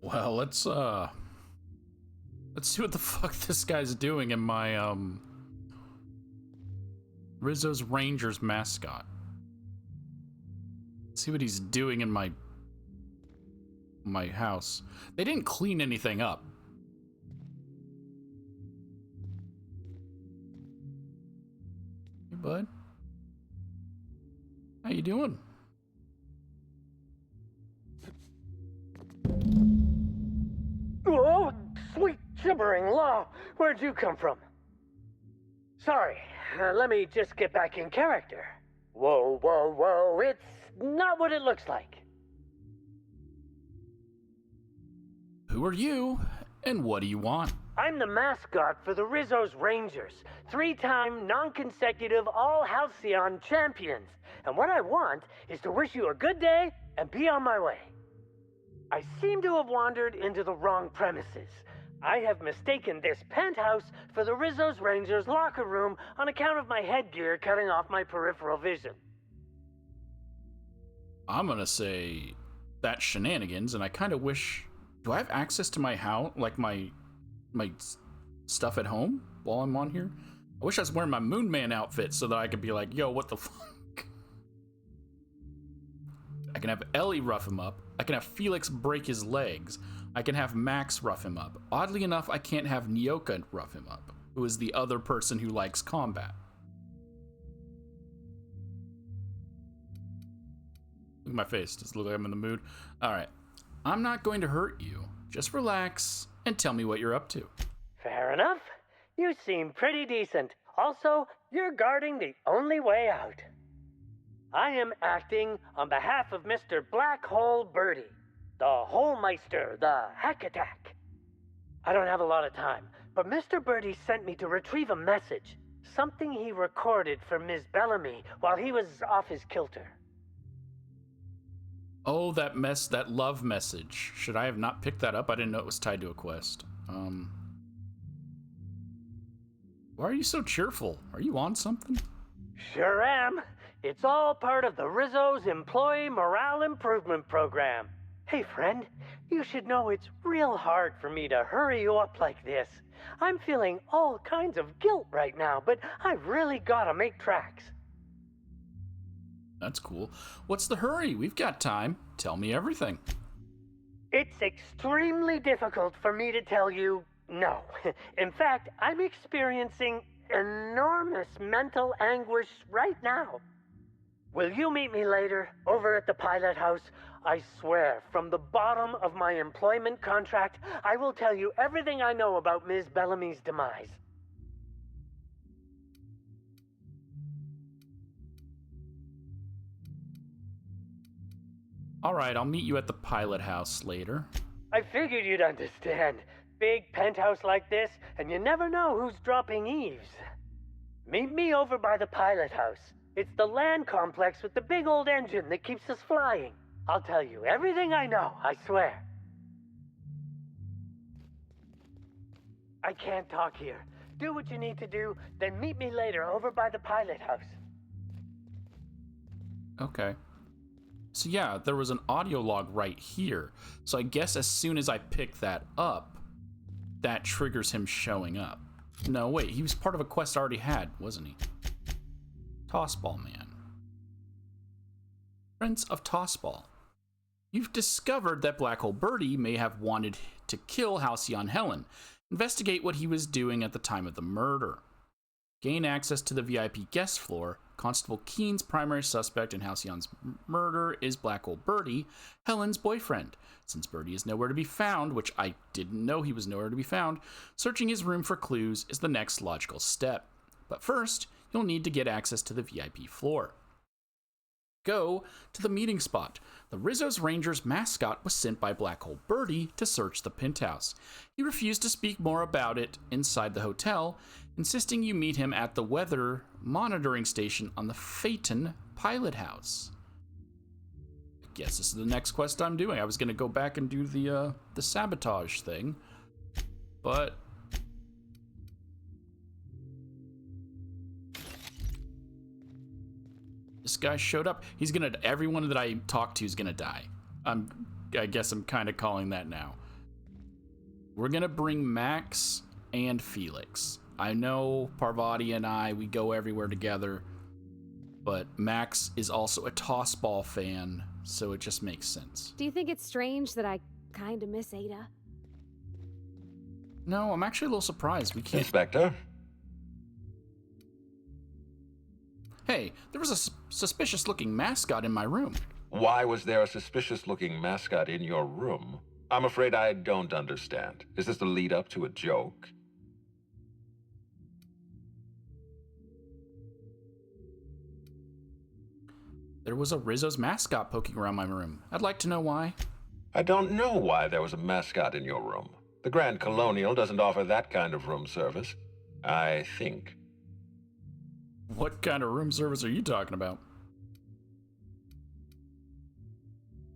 Well, let's see what the fuck this guy's doing in my Rizzo's Rangers mascot. Let's see what he's doing in my house. They didn't clean anything up. Hey, bud. How you doing? Oh, sweet gibbering law! Where'd you come from? Sorry, let me just get back in character. Whoa, whoa, whoa, it's not what it looks like. Who are you, and what do you want? I'm the mascot for the Rizzo's Rangers, 3-time non-consecutive all-Halcyon champions. And what I want is to wish you a good day and be on my way. I seem to have wandered into the wrong premises. I have mistaken this penthouse for the Rizzo's Rangers locker room on account of my headgear cutting off my peripheral vision. I'm gonna say that's shenanigans, and I kind of wish. Do I have access to my house, like my stuff at home while I'm on here? I wish I was wearing my Moon Man outfit so that I could be like, yo, what the fuck? I can have Ellie rough him up. I can have Felix break his legs. I can have Max rough him up. Oddly enough, I can't have Nyoka rough him up, who is the other person who likes combat. Look at my face. Does it look like I'm in the mood? Alright. I'm not going to hurt you. Just relax and tell me what you're up to. Fair enough. You seem pretty decent. Also, you're guarding the only way out. I am acting on behalf of Mr. Black Hole Birdie, the Holmeister, the Hack Attack. I don't have a lot of time, but Mr. Birdie sent me to retrieve a message, something he recorded for Ms. Bellamy while he was off his kilter. Oh, that love message. Should I have not picked that up? I didn't know it was tied to a quest. Why are you so cheerful? Are you on something? Sure am. It's all part of the Rizzo's Employee Morale Improvement Program. Hey friend, you should know it's real hard for me to hurry you up like this. I'm feeling all kinds of guilt right now, but I really gotta make tracks. That's cool. What's the hurry? We've got time. Tell me everything. It's extremely difficult for me to tell you no. In fact, I'm experiencing enormous mental anguish right now. Will you meet me later, over at the pilot house? I swear, from the bottom of my employment contract, I will tell you everything I know about Ms. Bellamy's demise. Alright, I'll meet you at the pilot house later. I figured you'd understand. Big penthouse like this, and you never know who's dropping eaves. Meet me over by the pilot house. It's the land complex with the big old engine that keeps us flying. I'll tell you everything I know, I swear. I can't talk here. Do what you need to do, then meet me later over by the pilot house. Okay. So yeah, there was an audio log right here. So I guess as soon as I pick that up, that triggers him showing up. No, wait, he was part of a quest I already had, wasn't he? Tossball Man. Prince of Tossball. You've discovered that Black Hole Birdie may have wanted to kill Halcyon Helen. Investigate what he was doing at the time of the murder. Gain access to the VIP guest floor. Constable Keen's primary suspect in Halcyon's murder is Black Hole Birdie, Helen's boyfriend. Since Birdie is nowhere to be found, which I didn't know he was nowhere to be found, searching his room for clues is the next logical step. But first, you'll need to get access to the VIP floor. Go to the meeting spot. The Rizzo's Rangers mascot was sent by Black Hole Birdie to search the penthouse. He refused to speak more about it inside the hotel, insisting you meet him at the weather monitoring station on the Phaeton pilot house. I guess this is the next quest I'm doing. I was going to go back and do the sabotage thing, but this guy showed up. He's gonna. Everyone that I talk to is gonna die. I guess I'm kind of calling that now. We're going to bring Max and Felix. I know Parvati and we go everywhere together, but Max is also a Tossball fan, so it just makes sense. Do you think it's strange that I kind of miss Ada? No, I'm actually a little surprised. We can't... Inspector? Hey, there was a suspicious-looking mascot in my room. Why was there a suspicious-looking mascot in your room? I'm afraid I don't understand. Is this the lead-up to a joke? There was a Rizzo's mascot poking around my room. I'd like to know why. I don't know why there was a mascot in your room. The Grand Colonial doesn't offer that kind of room service, I think. What kind of room service are you talking about?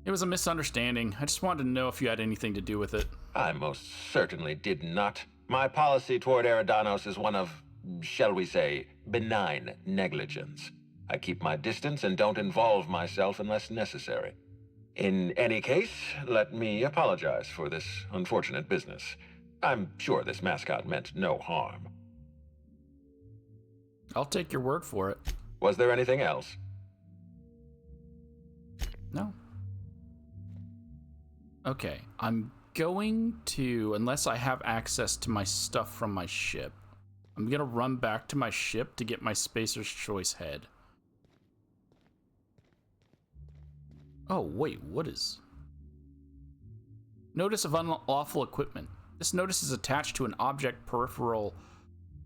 It was a misunderstanding. I just wanted to know if you had anything to do with it. I most certainly did not. My policy toward Eridanos is one of, shall we say, benign negligence. I keep my distance and don't involve myself unless necessary. In any case, let me apologize for this unfortunate business. I'm sure this mascot meant no harm. I'll take your word for it. Was there anything else? No. Okay, I'm going to, unless I have access to my stuff from my ship, I'm gonna run back to my ship to get my Spacer's Choice head. Oh, wait, what is... Notice of unlawful equipment. This notice is attached to an object peripheral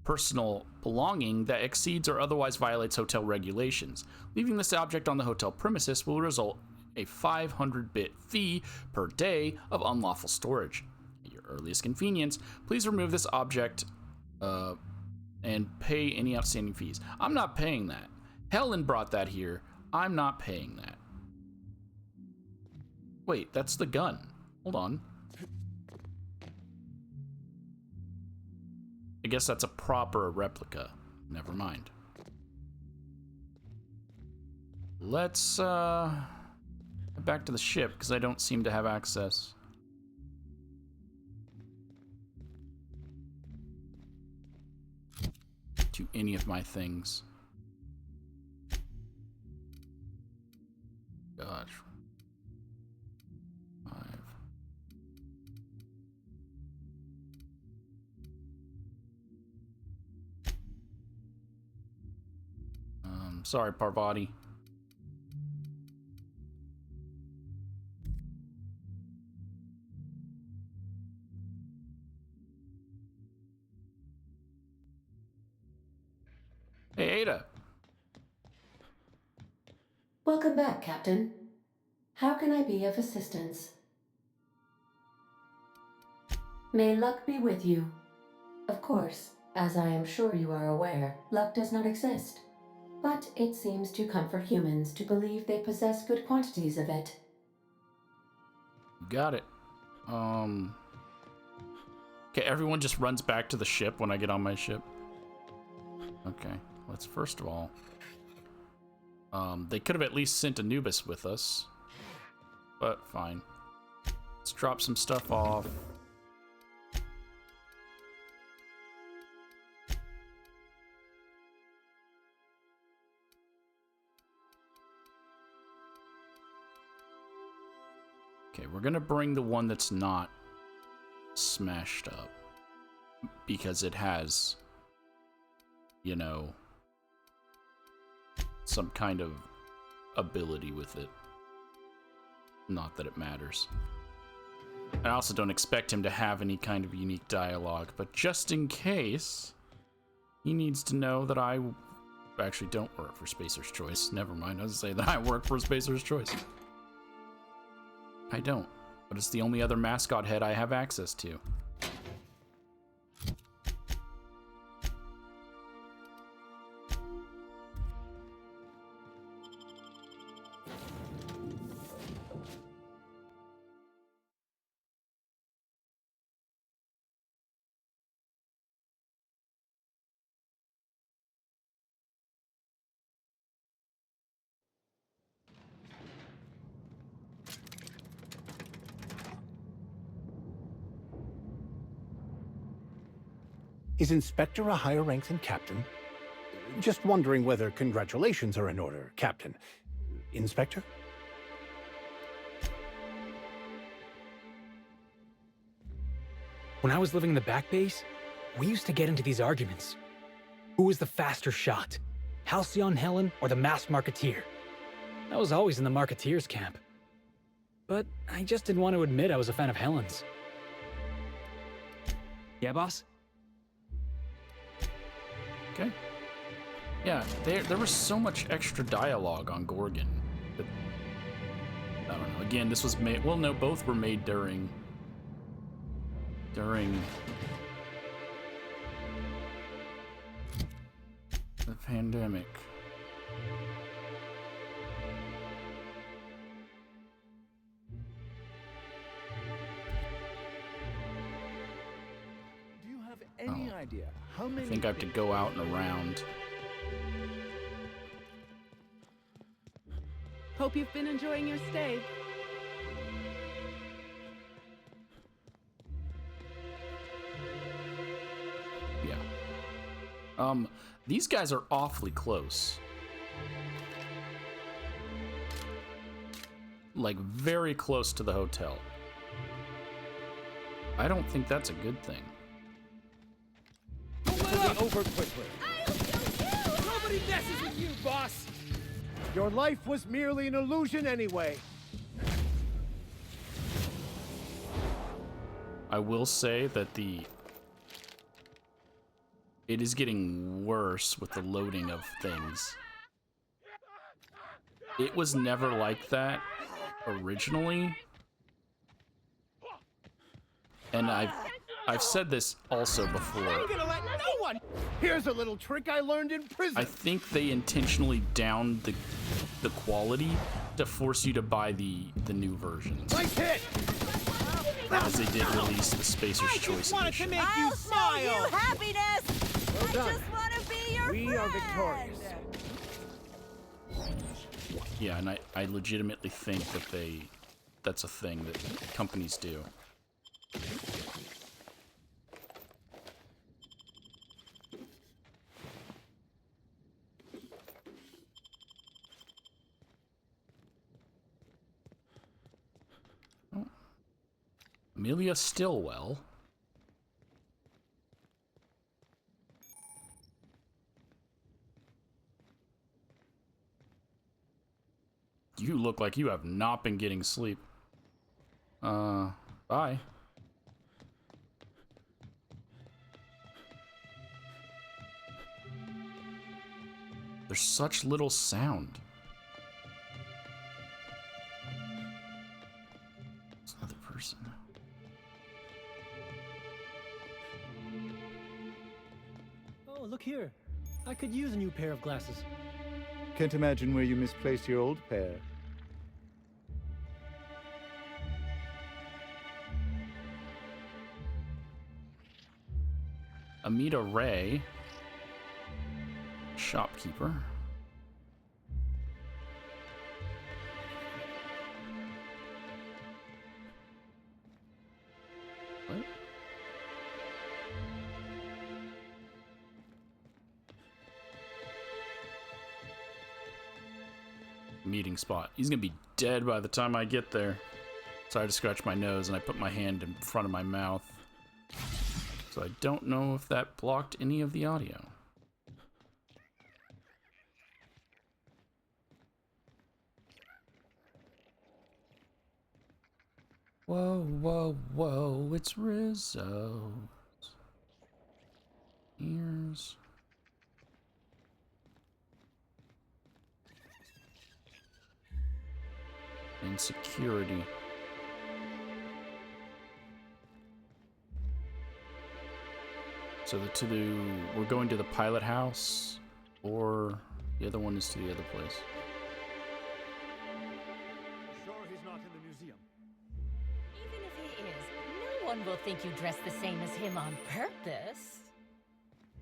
personal belonging that exceeds or otherwise violates hotel regulations. Leaving this object on the hotel premises will result in a 500-bit fee per day of unlawful storage. At your earliest convenience, please remove this object and pay any outstanding fees. I'm not paying that. Helen brought that here. I'm not paying that. Wait, that's the gun. Hold on. I guess that's a proper replica. Never mind. Let's head back to the ship because I don't seem to have access. To any of my things. Gosh. 5. Sorry, Parvati. Hey, Ada. Welcome back, Captain. How can I be of assistance? May luck be with you. Of course, as I am sure you are aware, luck does not exist. But it seems to comfort humans to believe they possess good quantities of it. Got it. Okay, everyone just runs back to the ship when I get on my ship. Okay, let's first of all... they could have at least sent Anubis with us. But fine. Let's drop some stuff off. Okay, we're gonna bring the one that's not smashed up. Because it has, you know, some kind of ability with it. Not that it matters. I also don't expect him to have any kind of unique dialogue, but just in case, he needs to know that I actually don't work for Spacer's Choice. Never mind, I was gonna say that I work for Spacer's Choice. I don't, but it's the only other mascot head I have access to. Is Inspector a higher rank than Captain? Just wondering whether congratulations are in order, Captain. Inspector? When I was living in the back base, we used to get into these arguments. Who was the faster shot? Halcyon Helen or the masked Marketeer? I was always in the Marketeer's camp. But I just didn't want to admit I was a fan of Helen's. Yeah, boss? Okay. Yeah, there was so much extra dialogue on Gorgon. But, I don't know. Again, this was made... Well, no, both were made during the pandemic. Do you have any idea how many... I think I have to go out and around. Hope you've been enjoying your stay. Yeah. These guys are awfully close. Like, very close to the hotel. I don't think that's a good thing. It'll be over quickly. Nobody messes with you, boss! Your life was merely an illusion anyway. I will say that it is getting worse with the loading of things. It was never like that originally. And I've said this also before. I'm gonna let no one... Here's a little trick I learned in prison. I think they intentionally downed the quality to force you to buy the new versions. Nice hit! As they did release the Spacer's Choice Edition. Make you smile. Show you happiness! Well I done. just want to be your We friend! are victorious. Yeah, and I legitimately think that that's a thing that companies do. Amelia Stillwell. You look like you have not been getting sleep. Bye. There's such little sound. It's another person. Oh, look here. I could use a new pair of glasses. Can't imagine where you misplaced your old pair. Amita Ray, shopkeeper. What? Meeting spot. He's gonna be dead by the time I get there. So I had to scratch my nose and I put my hand in front of my mouth. So I don't know if that blocked any of the audio. Whoa, whoa, whoa, it's Rizzo. Ears. And security. So we're going to the pilot house, or the other one is to the other place. Sure he's not in the museum. Even if he is, no one will think you dress the same as him on purpose.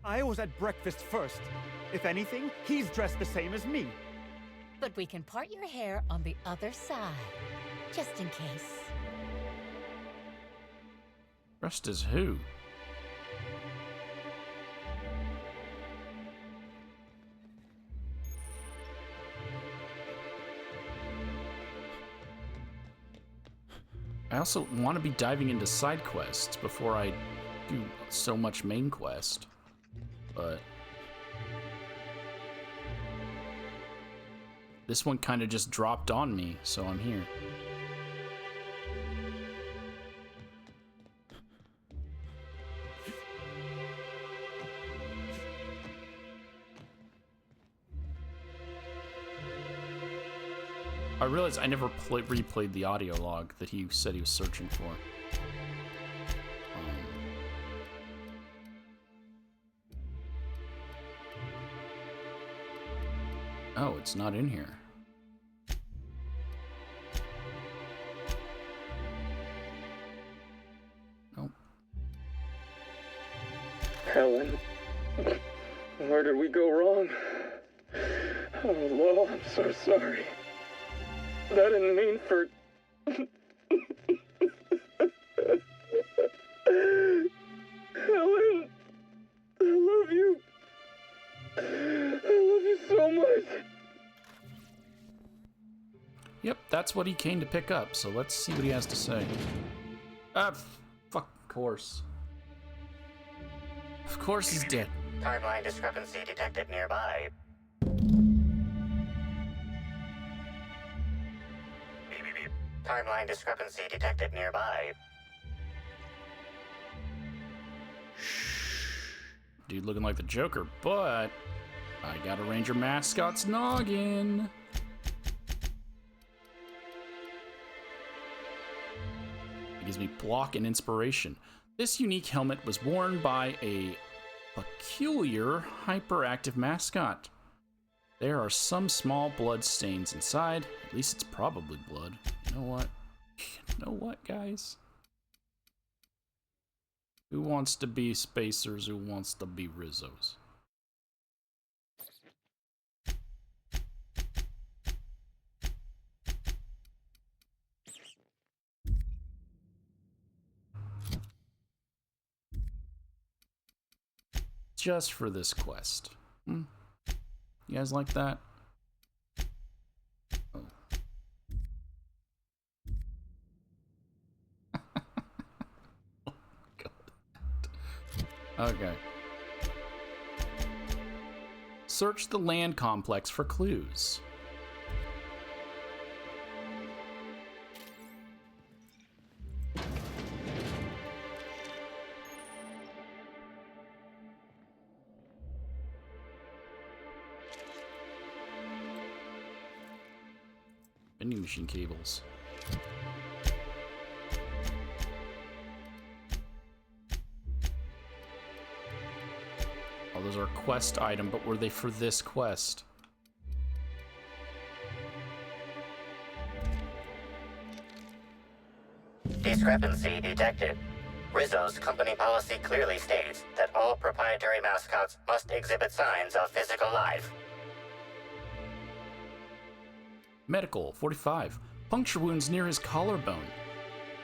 I was at breakfast first. If anything, he's dressed the same as me. But we can part your hair on the other side, just in case. Dressed as who? I also want to be diving into side quests before I do so much main quest. But this one kind of just dropped on me, so I'm here. I realized I never replayed the audio log that he said he was searching for. Oh, it's not in here. Nope. Helen, where did we go wrong? Oh, Lo, I'm so sorry. I didn't mean for... Helen, I love you. I love you so much. Yep, that's what he came to pick up, so let's see what he has to say. Fuck, of course. Of course he's dead. Timeline discrepancy detected nearby. Timeline discrepancy detected nearby. Dude looking like the Joker, but I got a Ranger mascot's noggin. It gives me block and inspiration. This unique helmet was worn by a peculiar hyperactive mascot. There are some small blood stains inside. At least it's probably blood. You know what? You know what, guys? Who wants to be spacers? Who wants to be Rizzos? Just for this quest. You guys like that? Oh. Okay. Search the land complex for clues. Vending machine cables. Oh, those are a quest item, but were they for this quest? Discrepancy detected. Rizzo's company policy clearly states that all proprietary mascots must exhibit signs of physical life. Medical, 45. Puncture wounds near his collarbone.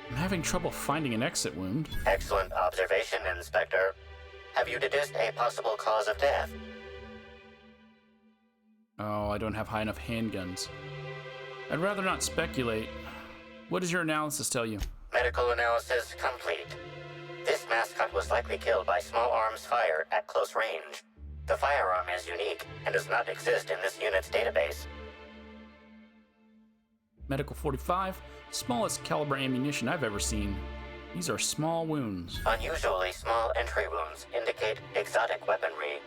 I'm having trouble finding an exit wound. Excellent observation, Inspector. Have you deduced a possible cause of death? Oh, I don't have high enough handguns. I'd rather not speculate. What does your analysis tell you? Medical analysis complete. This mascot was likely killed by small arms fire at close range. The firearm is unique and does not exist in this unit's database. Medical 45, smallest caliber ammunition I've ever seen. These are small wounds. Unusually small entry wounds indicate exotic weaponry.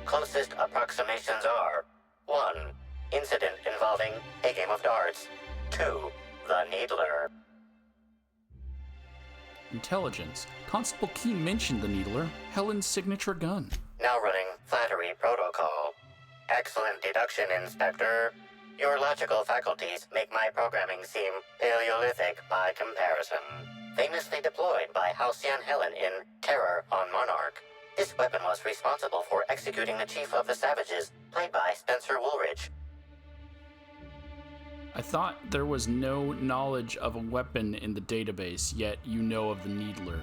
Closest approximations are 1. Incident involving a game of darts. 2. The Needler. Intelligence. Constable Keene mentioned the Needler, Helen's signature gun. Now running Flattery Protocol. Excellent deduction, Inspector. Your logical faculties make my programming seem Paleolithic by comparison. Famously deployed by Halcyon Helen in Terror on Monarch. This weapon was responsible for executing the Chief of the Savages, played by Spencer Woolridge. I thought there was no knowledge of a weapon in the database, yet you know of the Needler.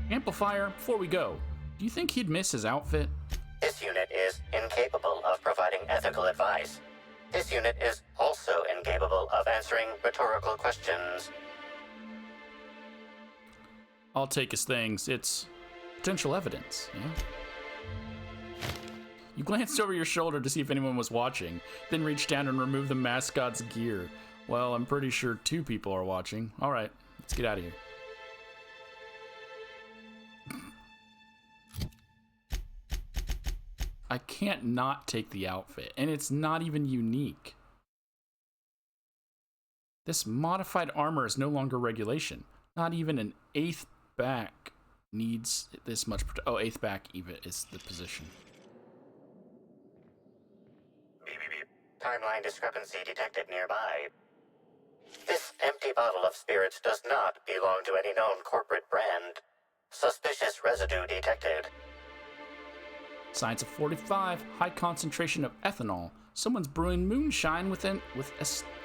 Amplifier, before we go, do you think he'd miss his outfit? This unit is incapable of providing ethical advice. This unit is also incapable of answering rhetorical questions. I'll take his things. It's potential evidence, yeah? You glanced over your shoulder to see if anyone was watching, then reached down and removed the mascot's gear. Well, I'm pretty sure 2 people are watching. All right, let's get out of here. I can't not take the outfit, and it's not even unique. This modified armor is no longer regulation. Not even an 8th back needs this much. Oh, 8th back even is the position. Timeline discrepancy detected nearby. This empty bottle of spirits does not belong to any known corporate brand. Suspicious residue detected. Science of 45, high concentration of ethanol. Someone's brewing moonshine with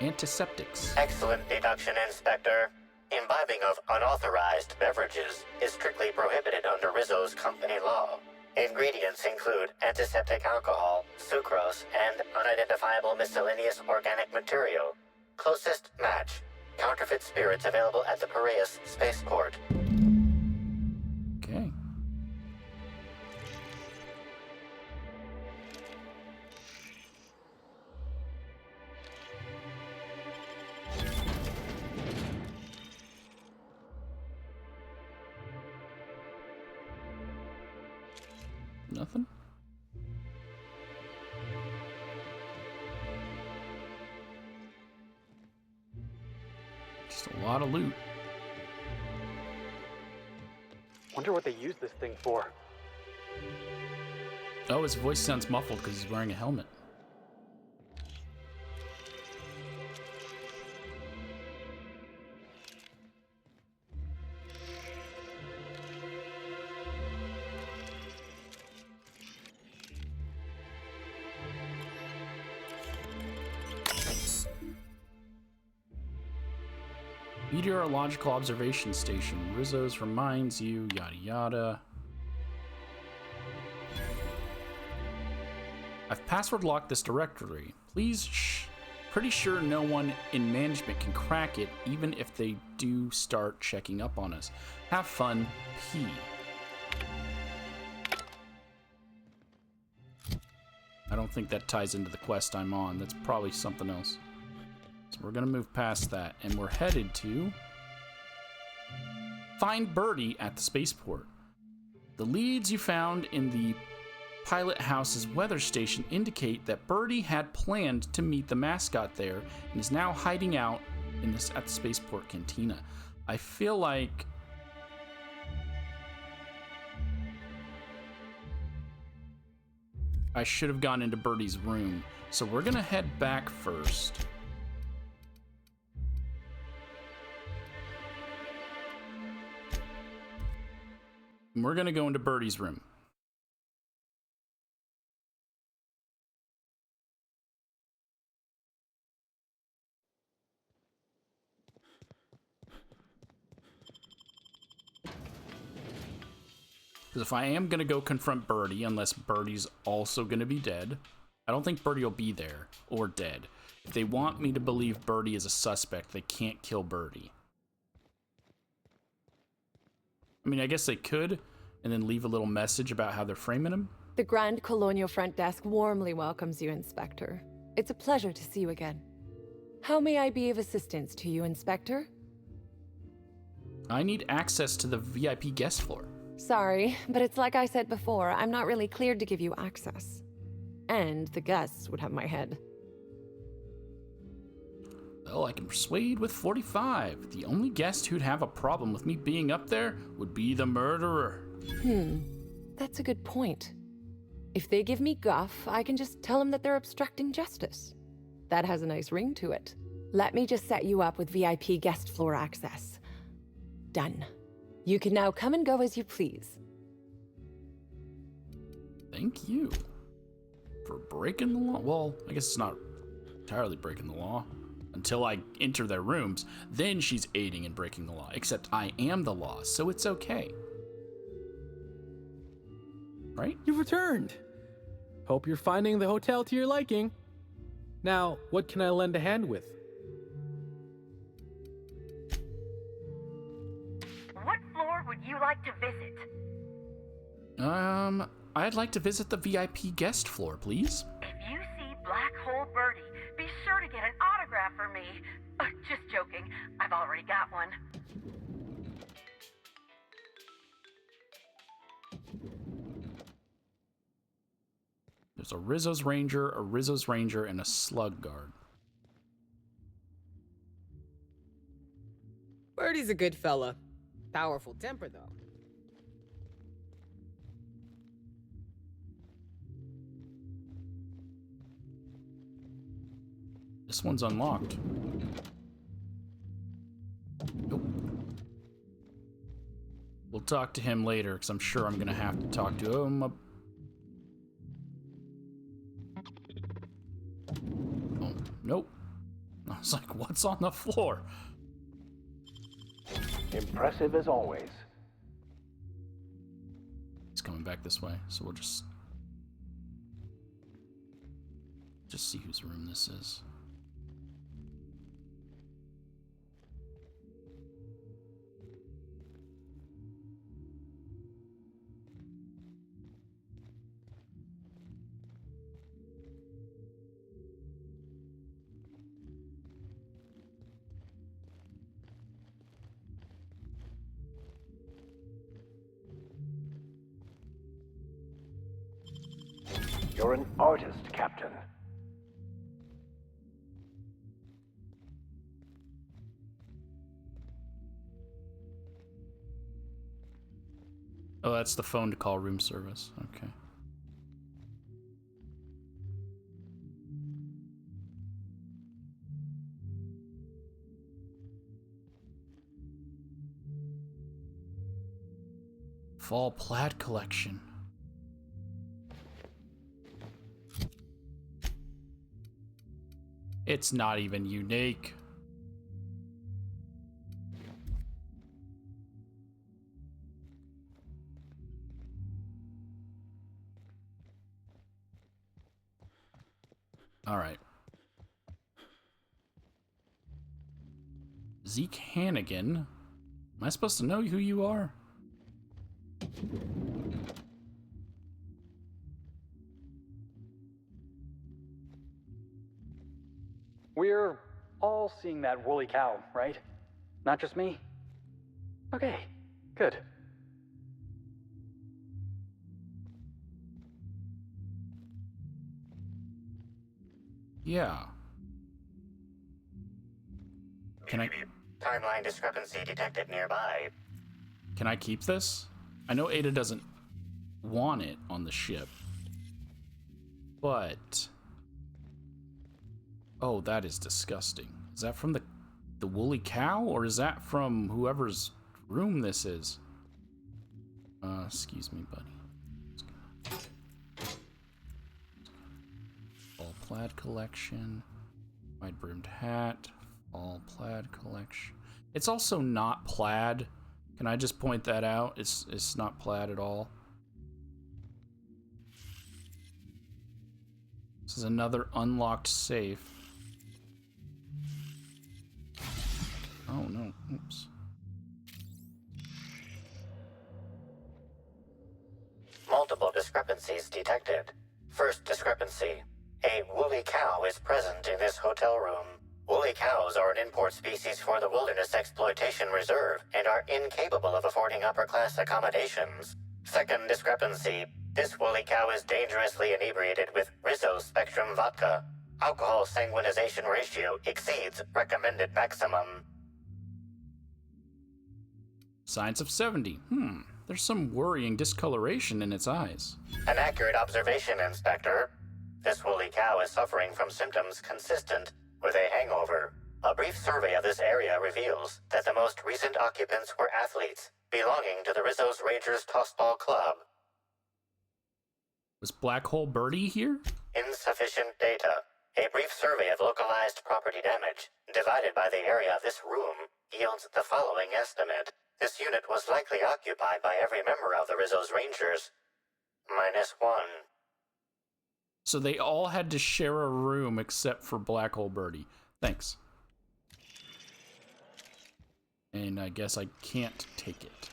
antiseptics. Excellent deduction, Inspector. Imbibing of unauthorized beverages is strictly prohibited under Rizzo's company law. Ingredients include antiseptic alcohol, sucrose, and unidentifiable miscellaneous organic material. Closest match. Counterfeit spirits available at the Piraeus spaceport. Okay. Nothing? Just a lot of loot. Wonder what they use this thing for. Oh, his voice sounds muffled because he's wearing a helmet. Meteorological observation station. Rizzo's reminds you, yada yada. I've password locked this directory. Please shh. Pretty sure no one in management can crack it, even if they do start checking up on us. Have fun, P. I don't think that ties into the quest I'm on. That's probably something else. So we're gonna move past that, and we're headed to find Birdie at the spaceport. The leads you found in the pilot house's weather station indicate that Birdie had planned to meet the mascot there and is now hiding out at the spaceport cantina. I feel like I should have gone into Birdie's room, so we're gonna head back first. And we're gonna go into Birdie's room. Because if I am gonna go confront Birdie, unless Birdie's also gonna be dead, I don't think Birdie will be there or dead. If they want me to believe Birdie is a suspect, they can't kill Birdie. I mean, I guess they could, and then leave a little message about how they're framing him. The Grand Colonial Front Desk warmly welcomes you, Inspector. It's a pleasure to see you again. How may I be of assistance to you, Inspector? I need access to the VIP guest floor. Sorry, but it's like I said before, I'm not really cleared to give you access. And the guests would have my head. Well, I can persuade with 45. The only guest who'd have a problem with me being up there would be the murderer. That's a good point. If they give me guff, I can just tell them that they're obstructing justice. That has a nice ring to it. Let me just set you up with VIP guest floor access. Done. You can now come and go as you please. Thank you for breaking the law. Well, I guess it's not entirely breaking the law. Until I enter their rooms, then she's aiding and breaking the law. Except I am the law, so it's okay. Right? You've returned. Hope you're finding the hotel to your liking. Now, what can I lend a hand with? What floor floor would you like to visit? I'd like to visit the VIP guest floor, please. If you see Black Hole Birdie, be sure to get an autograph for me. Just joking, I've already got one. There's a Rizzo's Ranger, and a Slug Guard. Birdie's a good fella. Powerful temper, though. This one's unlocked. Nope. We'll talk to him later, because I'm sure I'm going to have to talk to him. Oh, nope. I was like, what's on the floor? Impressive as always. He's coming back this way, so we'll just see whose room this is. You're an artist, Captain. Oh, that's the phone to call room service. Okay. Fall plaid collection. It's not even unique. All right. Zeke Hannigan. Am I supposed to know who you are? We're all seeing that woolly cow, right? Not just me? Okay, good. Yeah. Can I... Timeline discrepancy detected nearby. Can I keep this? I know Ada doesn't want it on the ship. But... Oh, that is disgusting. Is that from the woolly cow? Or is that from whoever's room this is? Excuse me, buddy. All plaid collection. Wide-brimmed hat. All plaid collection. It's also not plaid. Can I just point that out? It's not plaid at all. This is another unlocked safe. Oh no, oops. Multiple discrepancies detected. First discrepancy. A woolly cow is present in this hotel room. Woolly cows are an import species for the Wilderness Exploitation Reserve and are incapable of affording upper-class accommodations. Second discrepancy. This woolly cow is dangerously inebriated with Rizzo Spectrum vodka. Alcohol sanguinization ratio exceeds recommended maximum. Science of 70. There's some worrying discoloration in its eyes. An accurate observation, Inspector. This woolly cow is suffering from symptoms consistent with a hangover. A brief survey of this area reveals that the most recent occupants were athletes belonging to the Rizzo's Rangers Tossball Club. Was Black Hole Birdie here? Insufficient data. A brief survey of localized property damage, divided by the area of this room, yields the following estimate. This unit was likely occupied by every member of the Rizzo's Rangers. -1. So they all had to share a room except for Black Hole Birdie. Thanks. And I guess I can't take it.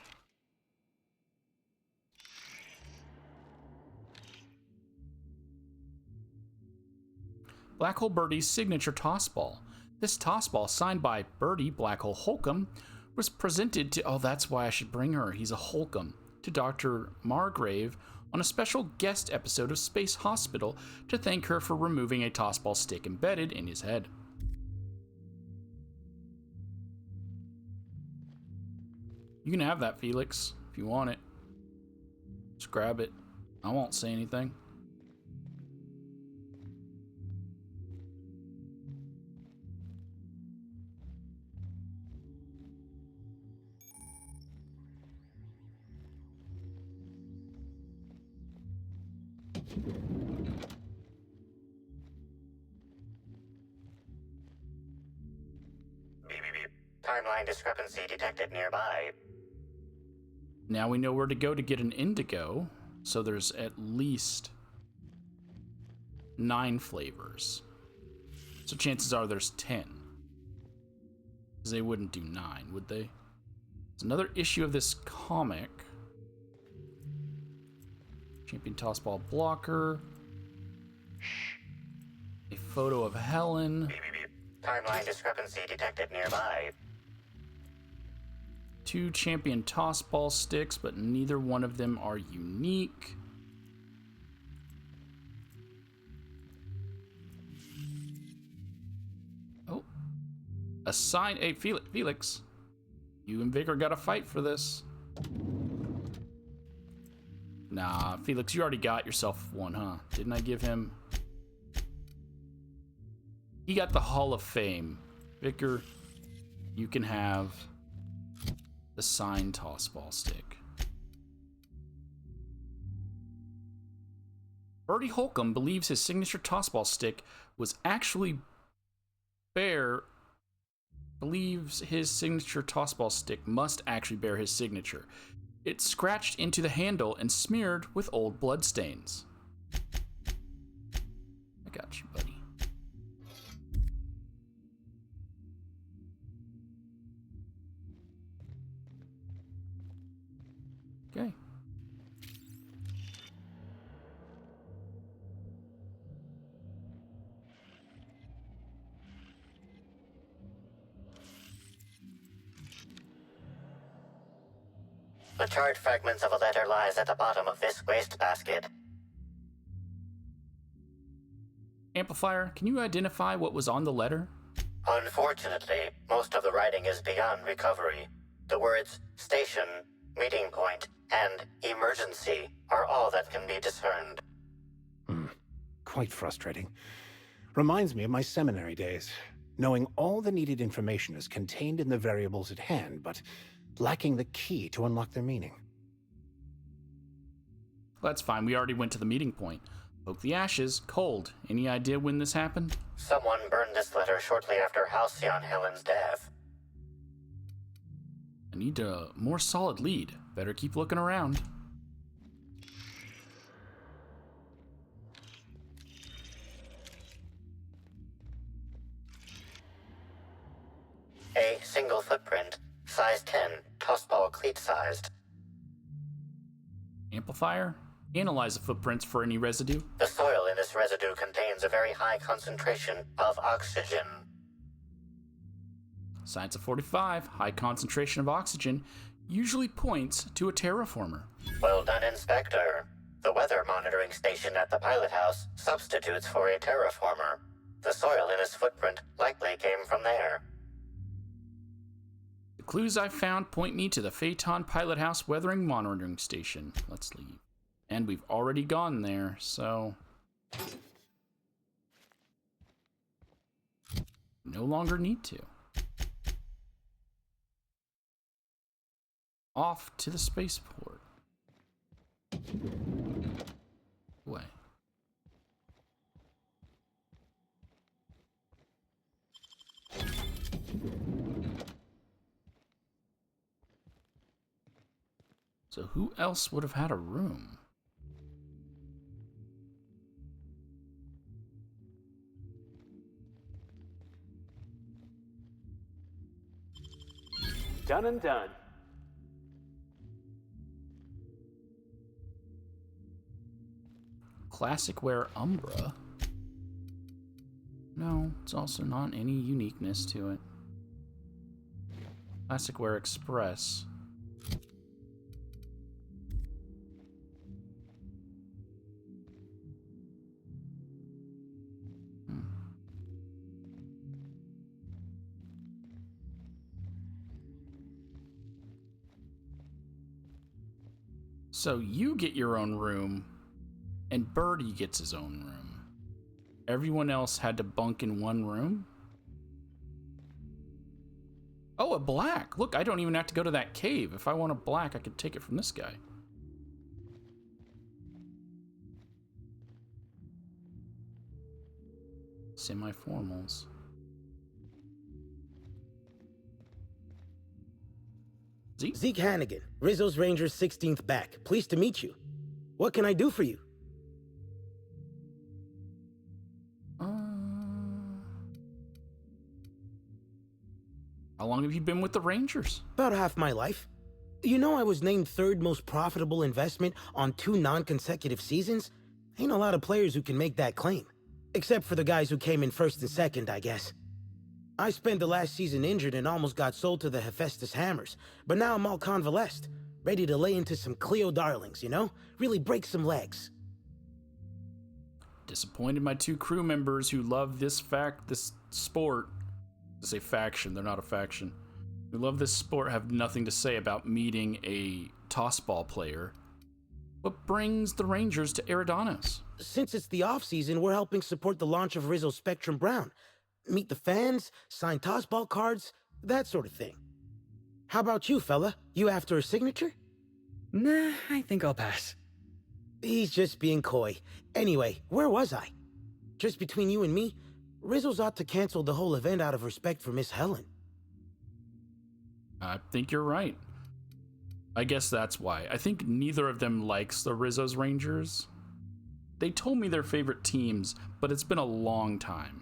Black Hole Birdie's signature Tossball. This Tossball, signed by Birdie Black Hole Holcomb, was presented to, oh, that's why I should bring her, he's a Holcomb, to Dr. Margrave on a special guest episode of Space Hospital to thank her for removing a Tossball stick embedded in his head. You can have that, Felix, if you want it. Just grab it. I won't say anything. Timeline discrepancy detected nearby. Now we know where to go to get an indigo, so there's at least 9 flavors. So chances are there's 10. Because they wouldn't do 9, would they? It's another issue of this comic. Champion Tossball blocker. A photo of Helen. Timeline discrepancy detected nearby. 2 champion Tossball sticks, but neither one of them are unique. Oh. A sign. Hey, Felix. You and Vigor got to fight for this. Nah, Felix, you already got yourself one, huh? Didn't I give him? He got the Hall of Fame. Vicar, you can have the signed Tossball stick. Birdie Holcomb believes his signature Tossball stick was actually believes his signature Tossball stick must actually bear his signature. It's scratched into the handle and smeared with old bloodstains. I got you, buddy. Okay. The charred fragments of a letter lies at the bottom of this wastebasket. Amplifier, can you identify what was on the letter? Unfortunately, most of the writing is beyond recovery. The words station, meeting point, and emergency are all that can be discerned. Quite frustrating. Reminds me of my seminary days. Knowing all the needed information is contained in the variables at hand, but lacking the key to unlock their meaning. That's fine. We already went to the meeting point. Poke the ashes. Cold. Any idea when this happened? Someone burned this letter shortly after Halcyon Helen's death. I need a more solid lead. Better keep looking around. A single footprint, size 10, tossball cleat-sized. Amplifier? Analyze the footprints for any residue. The soil in this residue contains a very high concentration of oxygen. Science of 45. High concentration of oxygen usually points to a terraformer. Well done, Inspector. The weather monitoring station at the pilot house substitutes for a terraformer. The soil in his footprint likely came from there. The clues I found point me to the Phaeton pilot house weathering monitoring station. Let's leave. And we've already gone there, so no longer need to. Off to the spaceport. Away. So who else would have had a room? Done and done. Classic wear Umbra. No, it's also not any uniqueness to it. Plasticware Express. So you get your own room, and Birdie gets his own room. Everyone else had to bunk in one room? Oh, a black. Look, I don't even have to go to that cave. If I want a black, I could take it from this guy. Semi-formals. Zeke Hannigan, Rizzo's Rangers 16th back. Pleased to meet you. What can I do for you? How long have you been with the Rangers? About half my life. You know I was named third most profitable investment on 2 non-consecutive seasons? Ain't a lot of players who can make that claim. Except for the guys who came in first and second, I guess. I spent the last season injured and almost got sold to the Hephaestus Hammers, but now I'm all convalesced, ready to lay into some Cleo darlings, you know? Really break some legs. Disappointed my 2 crew members who love this sport. To say faction, they're not a faction. Who love this sport have nothing to say about meeting a Tossball player. What brings the Rangers to Eridanos? Since it's the off-season, we're helping support the launch of Rizzo Spectrum Brown. Meet the fans, sign Tossball cards, that sort of thing. How about you, fella? You after a signature? Nah, I think I'll pass. He's just being coy. Anyway, where was I? Just between you and me, Rizzo's ought to cancel the whole event out of respect for Miss Helen. I think you're right. I guess that's why. I think neither of them likes the Rizzo's Rangers. They told me their favorite teams, but it's been a long time.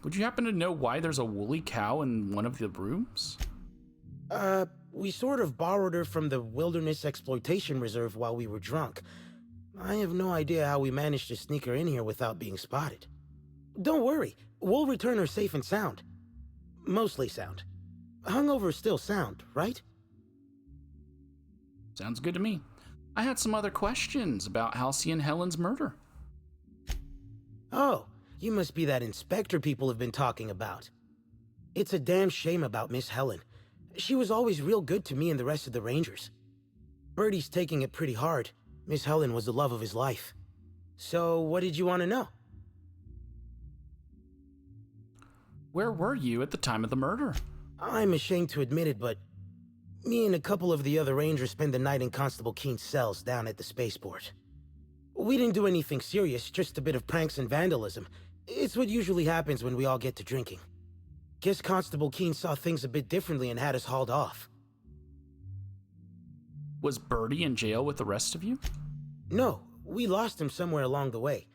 Would you happen to know why there's a woolly cow in one of the rooms? We sort of borrowed her from the Wilderness Exploitation Reserve while we were drunk. I have no idea how we managed to sneak her in here without being spotted. Don't worry, we'll return her safe and sound. Mostly sound. Hungover still sound, right? Sounds good to me. I had some other questions about Halcyon Helen's murder. Oh, you must be that inspector people have been talking about. It's a damn shame about Miss Helen. She was always real good to me and the rest of the Rangers. Birdie's taking it pretty hard. Miss Helen was the love of his life. So, what did you want to know? Where were you at the time of the murder? I'm ashamed to admit it, but me and a couple of the other Rangers spent the night in Constable Keen's cells down at the spaceport. We didn't do anything serious, just a bit of pranks and vandalism. It's what usually happens when we all get to drinking. Guess Constable Keen saw things a bit differently and had us hauled off. Was Birdie in jail with the rest of you? No, we lost him somewhere along the way.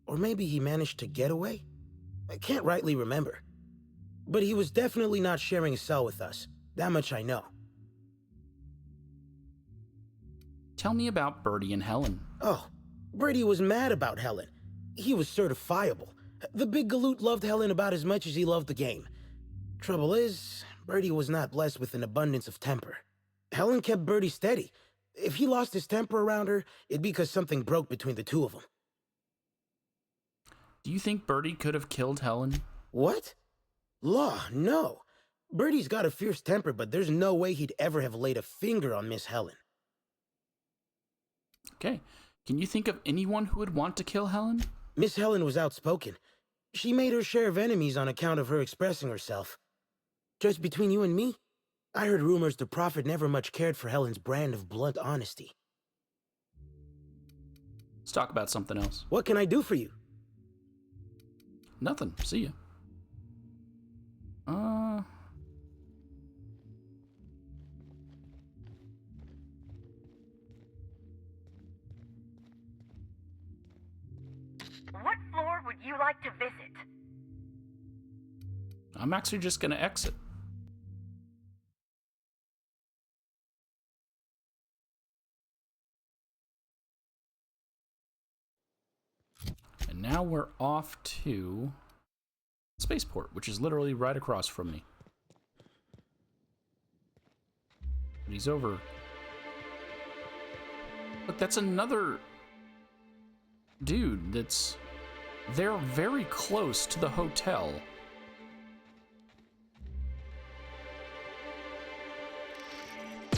Or maybe he managed to get away? I can't rightly remember. But he was definitely not sharing a cell with us. That much I know. Tell me about Birdie and Helen. Oh, Birdie was mad about Helen. He was certifiable. The big galoot loved Helen about as much as he loved the game. Trouble is, Birdie was not blessed with an abundance of temper. Helen kept Birdie steady. If he lost his temper around her, it'd be because something broke between the two of them. Do you think Birdie could have killed Helen? What? Law, no. Birdie's got a fierce temper, but there's no way he'd ever have laid a finger on Miss Helen. Okay. Can you think of anyone who would want to kill Helen? Miss Helen was outspoken. She made her share of enemies on account of her expressing herself. Just between you and me, I heard rumors the Prophet never much cared for Helen's brand of blunt honesty. Let's talk about something else. What can I do for you? Nothing. See ya. What floor would you like to visit? I'm actually just gonna exit. And now we're off to Spaceport, which is literally right across from me. And he's over. Look, that's another dude that's... They're very close to the hotel.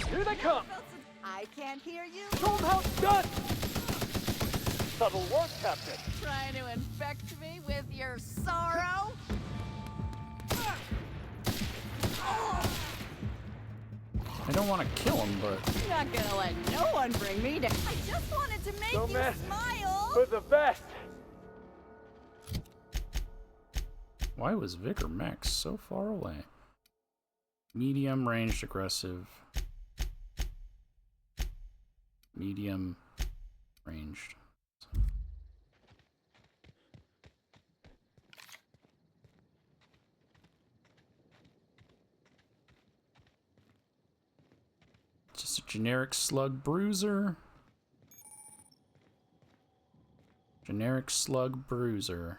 Here they come! I can't hear you. Show them how it's done! Subtle work, Captain. Trying to infect me with your sorrow? I don't want to kill him, but... Not gonna let no one bring me down. I just wanted to make No you mess. smile. For the best. Why was Vic or Max so far away? Medium, ranged, aggressive. Medium, ranged. Just a generic slug bruiser. Generic slug bruiser.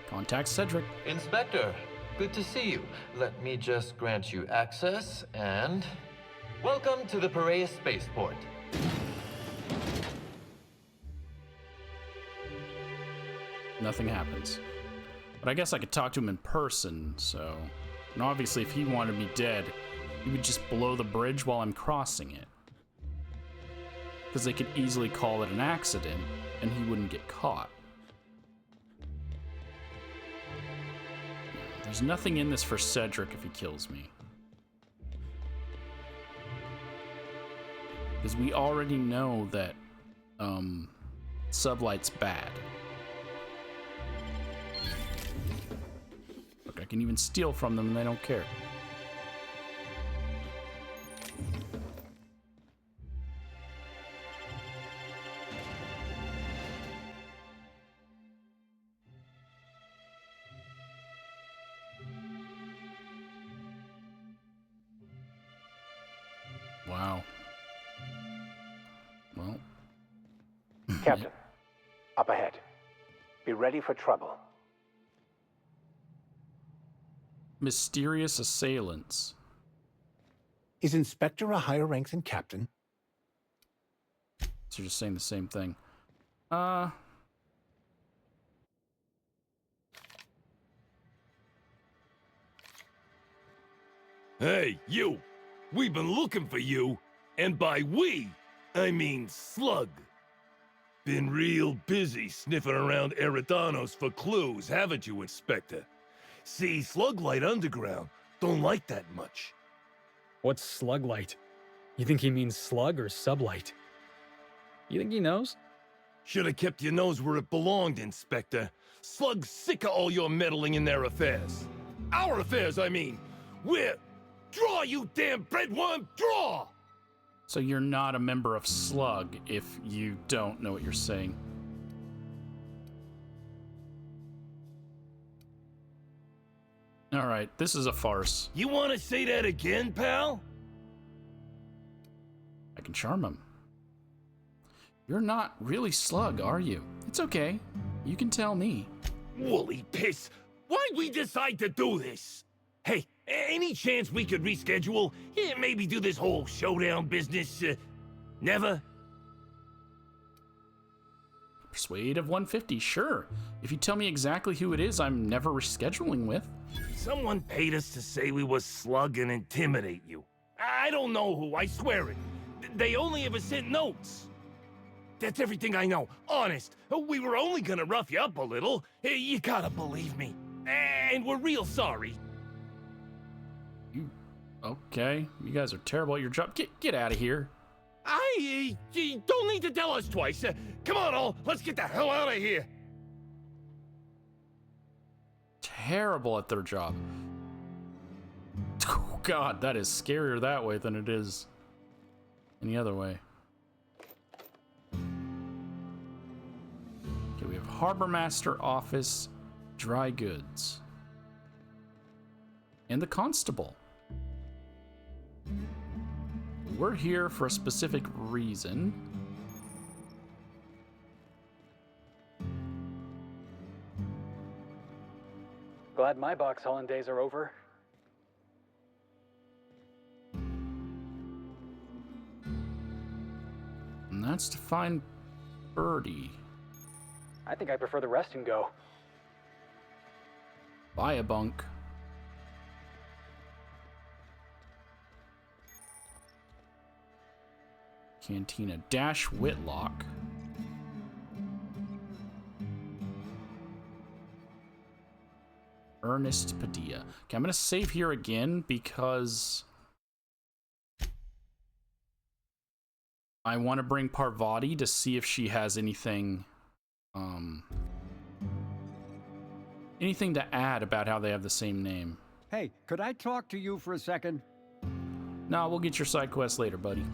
Contact Cedric. Inspector, good to see you. Let me just grant you access and... Welcome to the Piraeus Spaceport. Nothing happens. But I guess I could talk to him in person, so... And obviously if he wanted me dead, he would just blow the bridge while I'm crossing it. Because they could easily call it an accident, and he wouldn't get caught. There's nothing in this for Cedric if he kills me. Because we already know that, Sublight's bad. Look, I can even steal from them and they don't care. Wow. Well. Captain, up ahead. Be ready for trouble. Mysterious assailants. Is Inspector a higher rank than Captain? So you're just saying the same thing. Hey, you! We've been looking for you, and by we, I mean Slug. Been real busy sniffing around Eridanos for clues, haven't you, Inspector? See, Sluglight Underground don't like that much. What's Sluglight? You think he means slug or sublight? You think he knows? Should have kept your nose where it belonged, Inspector. Slug's sick of all your meddling in their affairs. Our affairs, I mean. We're... Draw, you damn breadworm, draw! So you're not a member of Slug if you don't know what you're saying. Alright, this is a farce. You want to say that again, pal? I can charm him. You're not really Slug, are you? It's okay. You can tell me. Woolly piss! Why'd we decide to do this? Hey, any chance we could reschedule? Yeah, maybe do this whole showdown business, never? Persuade of 150, sure. If you tell me exactly who it is I'm never rescheduling with. Someone paid us to say we was Slug and intimidate you. I don't know who, I swear it. They only ever sent notes. That's everything I know, honest. We were only gonna rough you up a little. You gotta believe me. And we're real sorry. Okay, you guys are terrible at your job. Get out of here. You don't need to tell us twice. Come on, all. Let's get the hell out of here. Terrible at their job. Oh God, that is scarier that way than it is any other way. Okay, we have Harbor Master Office, Dry Goods, and the Constable. we're here for a specific reason. Glad my box hauling days are over. And that's to find Birdie. I think I prefer the rest and go. Buy a bunk. Cantina Dash Whitlock. Ernest Padilla. Okay, I'm gonna save here again because I want to bring Parvati to see if she has anything anything to add about how they have the same name. Hey, could I talk to you for a second? No, we'll get your side quest later, buddy.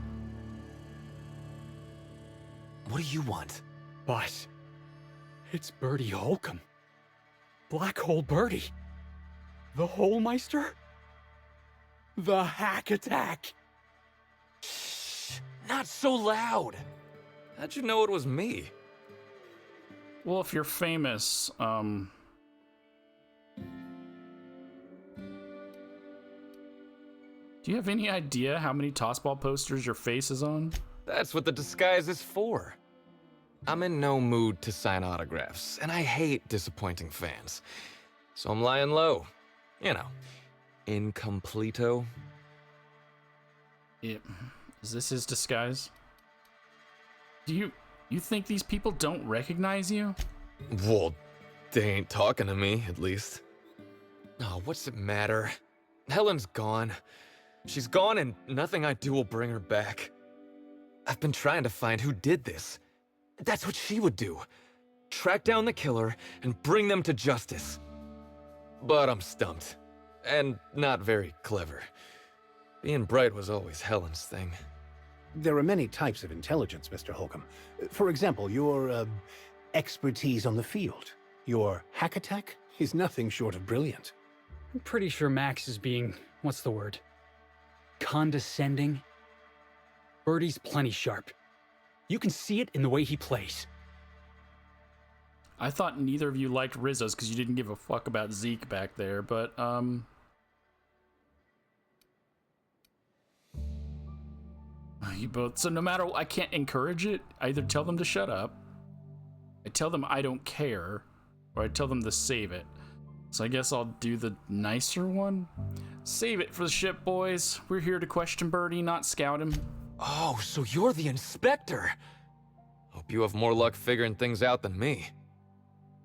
What do you want? Boss, it's Birdie Holcomb. Black Hole Birdie. The Holmeister? The Hack Attack. Shh, not so loud. How'd you know it was me? Well, if you're famous, do you have any idea how many Tossball posters your face is on? That's what the disguise is for. I'm in no mood to sign autographs, and I hate disappointing fans. So I'm lying low. You know, incompleto. Is this his disguise? Do you think these people don't recognize you? Well, they ain't talking to me, at least. Oh, what's it matter? Helen's gone. She's gone and nothing I do will bring her back. I've been trying to find who did this. That's what she would do. Track down the killer and bring them to justice. But I'm stumped. And not very clever. Being bright was always Helen's thing. There are many types of intelligence, Mr. Holcomb. For example, your expertise on the field. Your hack attack is nothing short of brilliant. I'm pretty sure Max is being, what's the word? Condescending? Birdie's plenty sharp. You can see it in the way he plays. I thought neither of you liked Rizzo's because you didn't give a fuck about Zeke back there, but, you both, so no matter, I can't encourage it. I either tell them to shut up, I tell them I don't care, or I tell them to save it. So I guess I'll do the nicer one. Save it for the ship, boys. We're here to question Birdie, not scout him. Oh, so you're the inspector. Hope you have more luck figuring things out than me.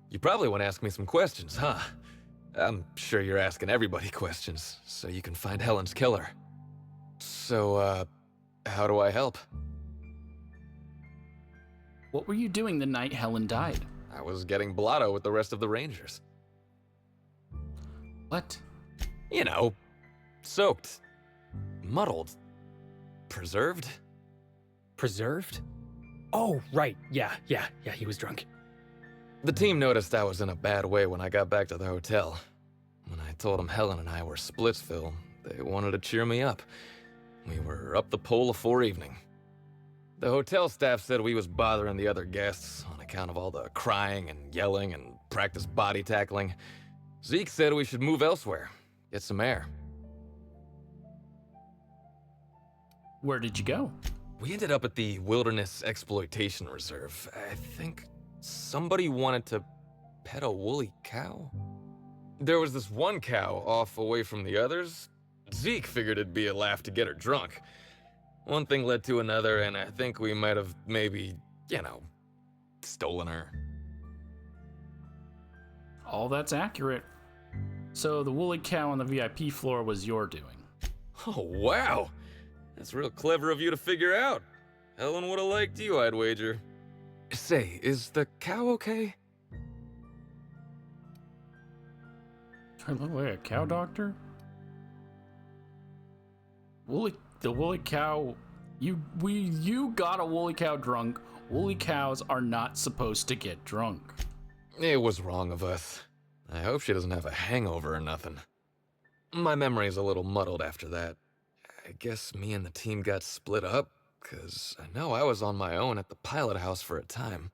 You probably want to ask me some questions, huh? I'm sure you're asking everybody questions, so you can find Helen's killer. So, how do I help? What were you doing the night Helen died? I was getting blotto with the rest of the Rangers. What? You know, soaked, muddled, preserved. Preserved? Oh, right. Yeah, he was drunk. The team noticed I was in a bad way when I got back to the hotel. When I told them Helen and I were Splitsville, they wanted to cheer me up. We were up the pole afore evening. The hotel staff said we was bothering the other guests on account of all the crying and yelling and practice body tackling. Zeke said we should move elsewhere, get some air. Where did you go? We ended up at the Wilderness Exploitation Reserve. I think somebody wanted to pet a woolly cow. There was this one cow off away from the others. Zeke figured it'd be a laugh to get her drunk. One thing led to another, and I think we might have maybe, stolen her. All that's accurate. So the woolly cow on the VIP floor was your doing. Oh, wow. That's real clever of you to figure out. Helen would have liked you, I'd wager. Say, is the cow okay? Do I look like a cow doctor? The woolly cow, you got a woolly cow drunk. Woolly cows are not supposed to get drunk. It was wrong of us. I hope she doesn't have a hangover or nothing. My memory's a little muddled after that. I guess me and the team got split up, 'cause I know I was on my own at the pilot house for a time.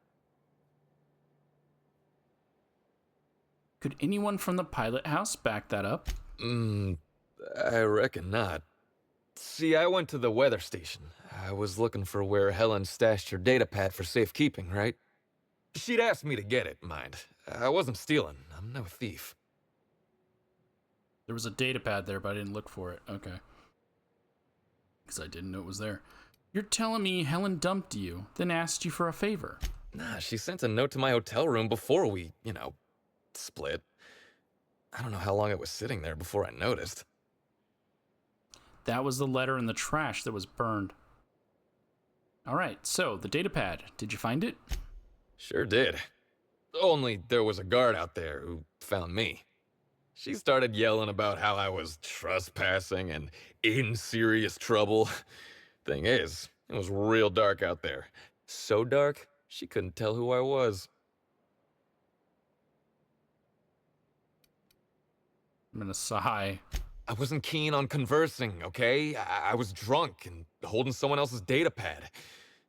Could anyone from the pilot house back that up? I reckon not. See, I went to the weather station. I was looking for where Helen stashed her datapad for safekeeping, right? She'd asked me to get it, mind. I wasn't stealing. I'm no thief. There was a datapad there, but I didn't look for it. Okay. Because I didn't know it was there. You're telling me Helen dumped you, then asked you for a favor? Nah, she sent a note to my hotel room before we, split. I don't know how long it was sitting there before I noticed. That was the letter in the trash that was burned. Alright, so the datapad, did you find it? Sure did. Only there was a guard out there who found me. She started yelling about how I was trespassing and in serious trouble. Thing is, it was real dark out there. So dark, she couldn't tell who I was. I'm gonna sigh. I wasn't keen on conversing, okay? I was drunk and holding someone else's datapad.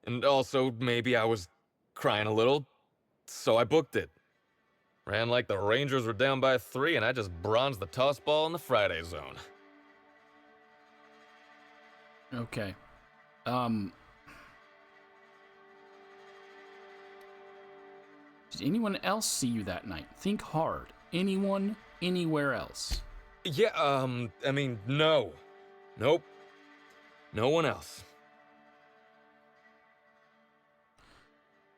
And also, maybe I was crying a little, so I booked it. Ran like the Rangers were down by 3, and I just bronzed the Tossball in the Friday zone. Okay. Did anyone else see you that night? Think hard. Anyone, anywhere else? Yeah, I mean, no. Nope. No one else.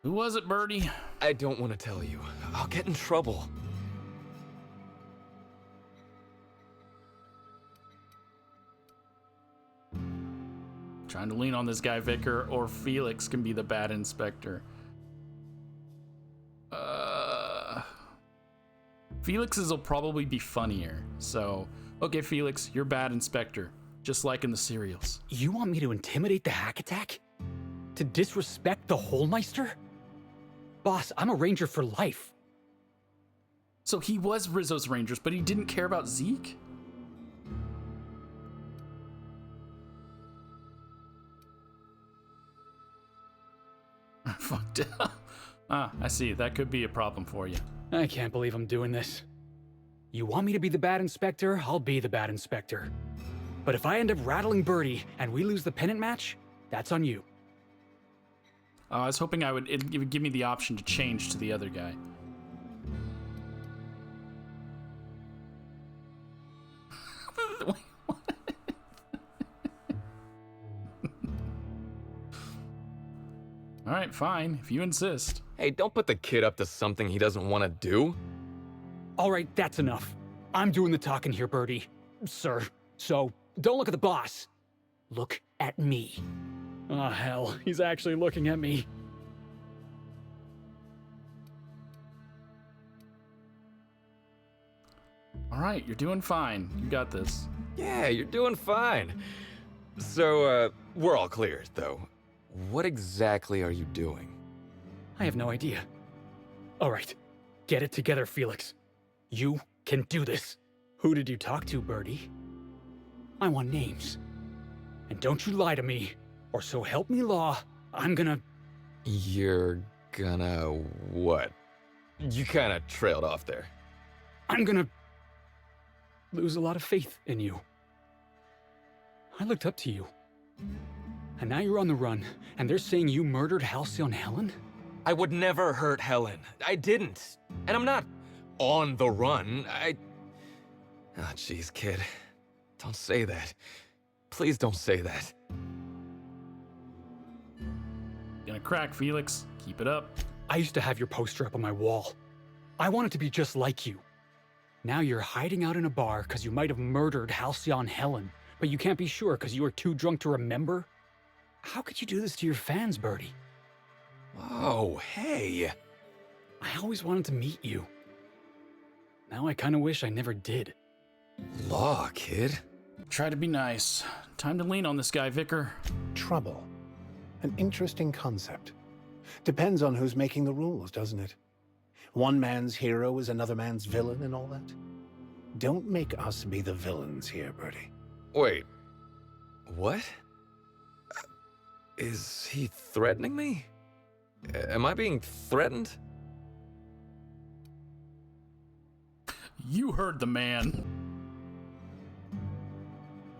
Who was it, Birdie? I don't want to tell you. I'll get in trouble. Trying to lean on this guy, Vicar, or Felix can be the bad inspector. Felix's will probably be funnier. So, okay, Felix, you're bad inspector, just like in the serials. You want me to intimidate the hack attack? To disrespect the Holmeister? Boss, I'm a ranger for life. So he was Rizzo's Rangers, but he didn't care about Zeke? Fucked up. Ah, I see. That could be a problem for you. I can't believe I'm doing this. You want me to be the bad inspector? I'll be the bad inspector. But if I end up rattling Birdie and we lose the pennant match, that's on you. I was hoping it would give me the option to change to the other guy. Wait, what? All right, fine, if you insist. Hey, don't put the kid up to something he doesn't want to do. All right, that's enough. I'm doing the talking here, Birdie. Sir. So, don't look at the boss. Look at me. Oh, hell, he's actually looking at me. All right, you're doing fine. You got this. Yeah, you're doing fine. So, we're all clear, though. What exactly are you doing? I have no idea. All right, get it together, Felix. You can do this. Who did you talk to, Birdie? I want names. And don't you lie to me, or so help me law, I'm gonna... You're gonna what? You kinda trailed off there. I'm gonna... lose a lot of faith in you. I looked up to you. And now you're on the run, and they're saying you murdered Halcyon Helen? I would never hurt Helen. I didn't. And I'm not on the run. Oh, jeez, kid. Don't say that. Please don't say that. Gonna crack, Felix. Keep it up. I used to have your poster up on my wall. I wanted to be just like you. Now you're hiding out in a bar because you might have murdered Halcyon Helen, but you can't be sure because you were too drunk to remember? How could you do this to your fans, Birdie? Oh, hey. I always wanted to meet you. Now I kind of wish I never did. Law, kid. Try to be nice. Time to lean on this guy, Vicar. Trouble. An interesting concept. Depends on who's making the rules, doesn't it? One man's hero is another man's villain and all that. Don't make us be the villains here, Birdie. Wait. What? Is he threatening me? Am I being threatened? You heard the man.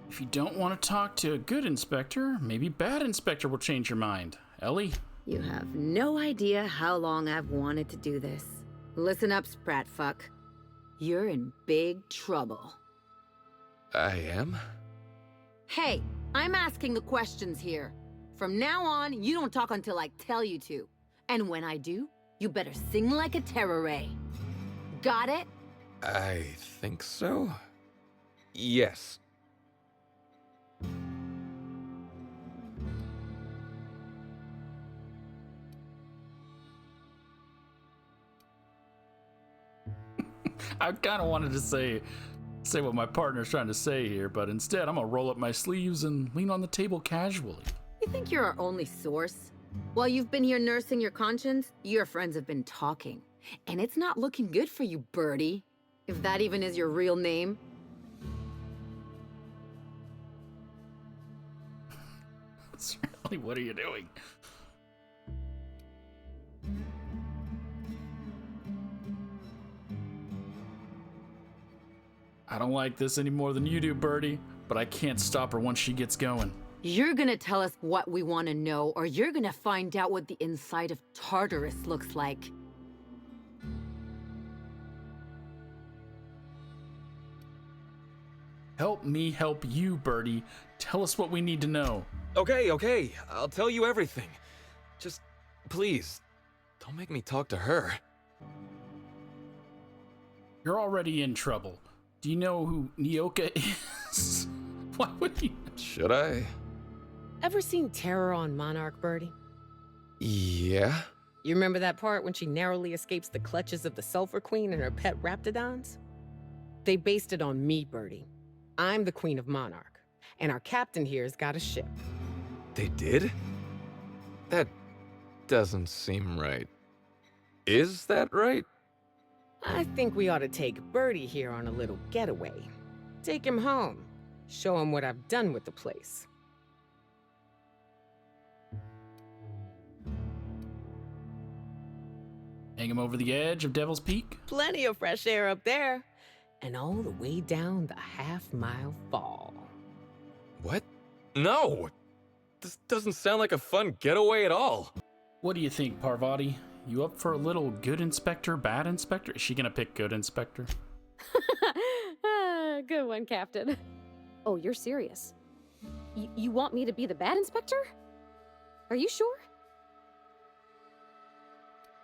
If you don't want to talk to a good inspector, maybe bad inspector will change your mind. Ellie? You have no idea how long I've wanted to do this. Listen up, Spratfuck. You're in big trouble. I am? Hey, I'm asking the questions here. From now on, you don't talk until I tell you to. And when I do, you better sing like a terror ray. Got it? I think so. Yes. I kind of wanted to say what my partner's trying to say here, but instead I'm gonna roll up my sleeves and lean on the table casually. You think you're our only source? While you've been here nursing your conscience, your friends have been talking. And it's not looking good for you, Birdie. If that even is your real name. Really, what are you doing? I don't like this any more than you do, Birdie, but I can't stop her once she gets going. You're gonna tell us what we want to know, or you're gonna find out what the inside of Tartarus looks like. Help me help you, Birdie. Tell us what we need to know. Okay, I'll tell you everything. Just, please, don't make me talk to her. You're already in trouble. Do you know who Nyoka is? Why would you? Should I? Ever seen Terror on Monarch, Birdie? Yeah. You remember that part when she narrowly escapes the clutches of the Sulphur Queen and her pet Raptidons? They based it on me, Birdie. I'm the Queen of Monarch, and our captain here's got a ship. They did? That doesn't seem right. Is that right? I think we ought to take Birdie here on a little getaway. Take him home. Show him what I've done with the place. Hang him over the edge of Devil's Peak? Plenty of fresh air up there. And all the way down the half-mile fall. What? No! This doesn't sound like a fun getaway at all. What do you think, Parvati? You up for a little good inspector, bad inspector? Is she gonna pick good inspector? Good one, Captain. Oh, you're serious? You want me to be the bad inspector? Are you sure?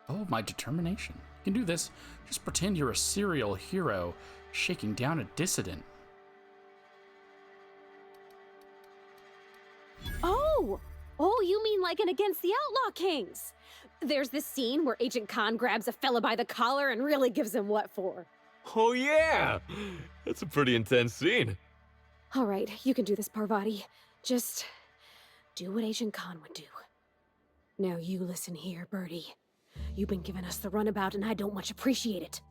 Oh, my determination. You can do this. Just pretend you're a serial hero shaking down a dissident. Oh, you mean like in Against the Outlaw Kings? There's this scene where Agent Khan grabs a fella by the collar and really gives him what for. Oh yeah! That's a pretty intense scene. All right, you can do this, Parvati. Just do what Agent Khan would do. Now you listen here, Birdie. You've been giving us the runabout and I don't much appreciate it.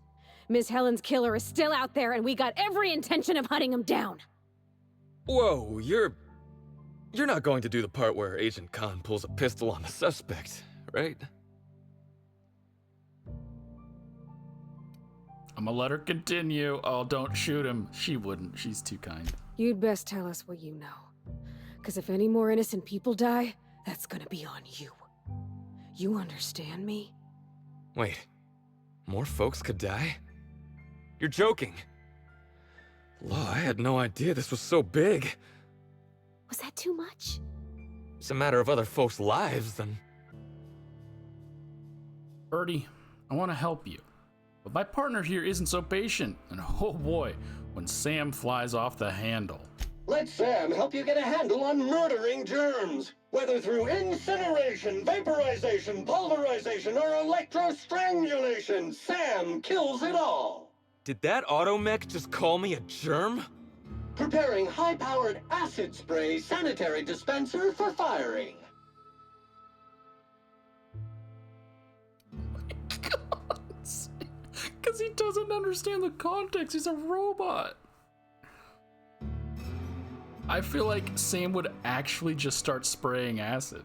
Miss Helen's killer is still out there and we got every intention of hunting him down. Whoa, you're not going to do the part where Agent Khan pulls a pistol on the suspect, right? I'm gonna let her continue. Oh, don't shoot him. She wouldn't. She's too kind. You'd best tell us what you know. Because if any more innocent people die, that's gonna be on you. You understand me? Wait, more folks could die? You're joking. Law, I had no idea this was so big. Was that too much? It's a matter of other folks' lives, then. Birdie, I want to help you. But my partner here isn't so patient. And oh boy, when Sam flies off the handle. Let Sam help you get a handle on murdering germs. Whether through incineration, vaporization, pulverization, or electrostrangulation, Sam kills it all. Did that automech just call me a germ? Preparing high-powered acid spray sanitary dispenser for firing. Because he doesn't understand the context. He's a robot. I feel like Sam would actually just start spraying acid.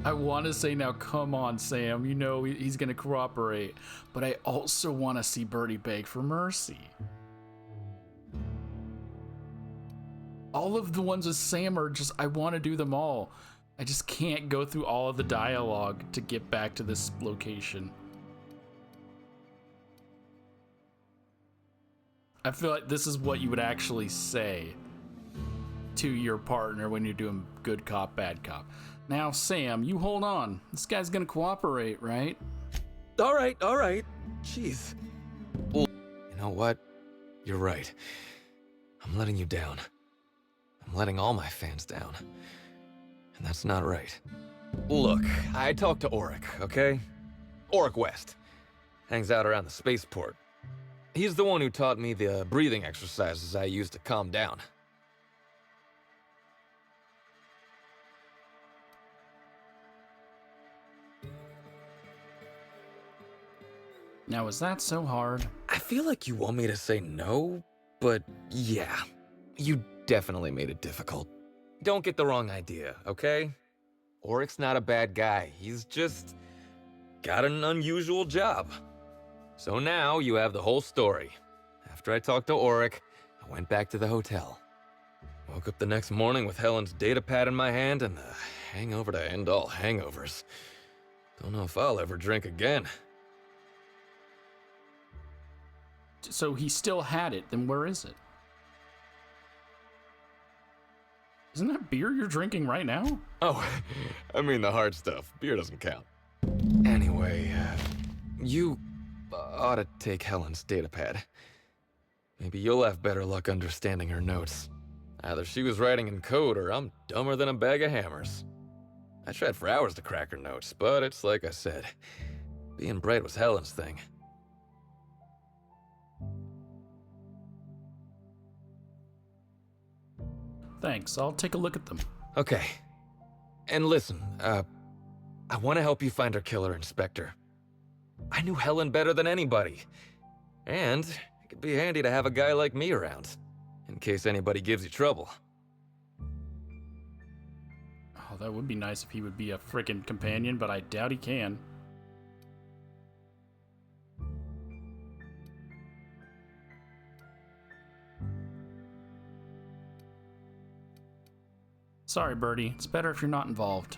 I want to say now, come on, Sam, you know he's going to cooperate, but I also want to see Birdie beg for mercy. All of the ones with Sam are just, I want to do them all. I just can't go through all of the dialogue to get back to this location. I feel like this is what you would actually say to your partner when you're doing good cop, bad cop. Now, Sam, you hold on. This guy's gonna cooperate, right? All right. Jeez. You know what? You're right. I'm letting you down. I'm letting all my fans down. And that's not right. Look, I talked to Auric, okay? Auric West. Hangs out around the spaceport. He's the one who taught me the breathing exercises I use to calm down. Now, is that so hard? I feel like you want me to say no, but yeah, you definitely made it difficult. Don't get the wrong idea, okay? Auric's not a bad guy. He's just got an unusual job. So now you have the whole story. After I talked to Auric, I went back to the hotel. Woke up the next morning with Helen's data pad in my hand and the hangover to end all hangovers. Don't know if I'll ever drink again. So he still had it, then where is it? Isn't that beer you're drinking right now? Oh, I mean the hard stuff. Beer doesn't count. Anyway, you ought to take Helen's datapad. Maybe you'll have better luck understanding her notes. Either she was writing in code or I'm dumber than a bag of hammers. I tried for hours to crack her notes, but it's like I said. Being bright was Helen's thing. Thanks, I'll take a look at them. Okay. And listen, I want to help you find her killer, Inspector. I knew Helen better than anybody. And it could be handy to have a guy like me around, in case anybody gives you trouble. Oh, that would be nice if he would be a frickin' companion, but I doubt he can. Sorry, Birdie. It's better if you're not involved.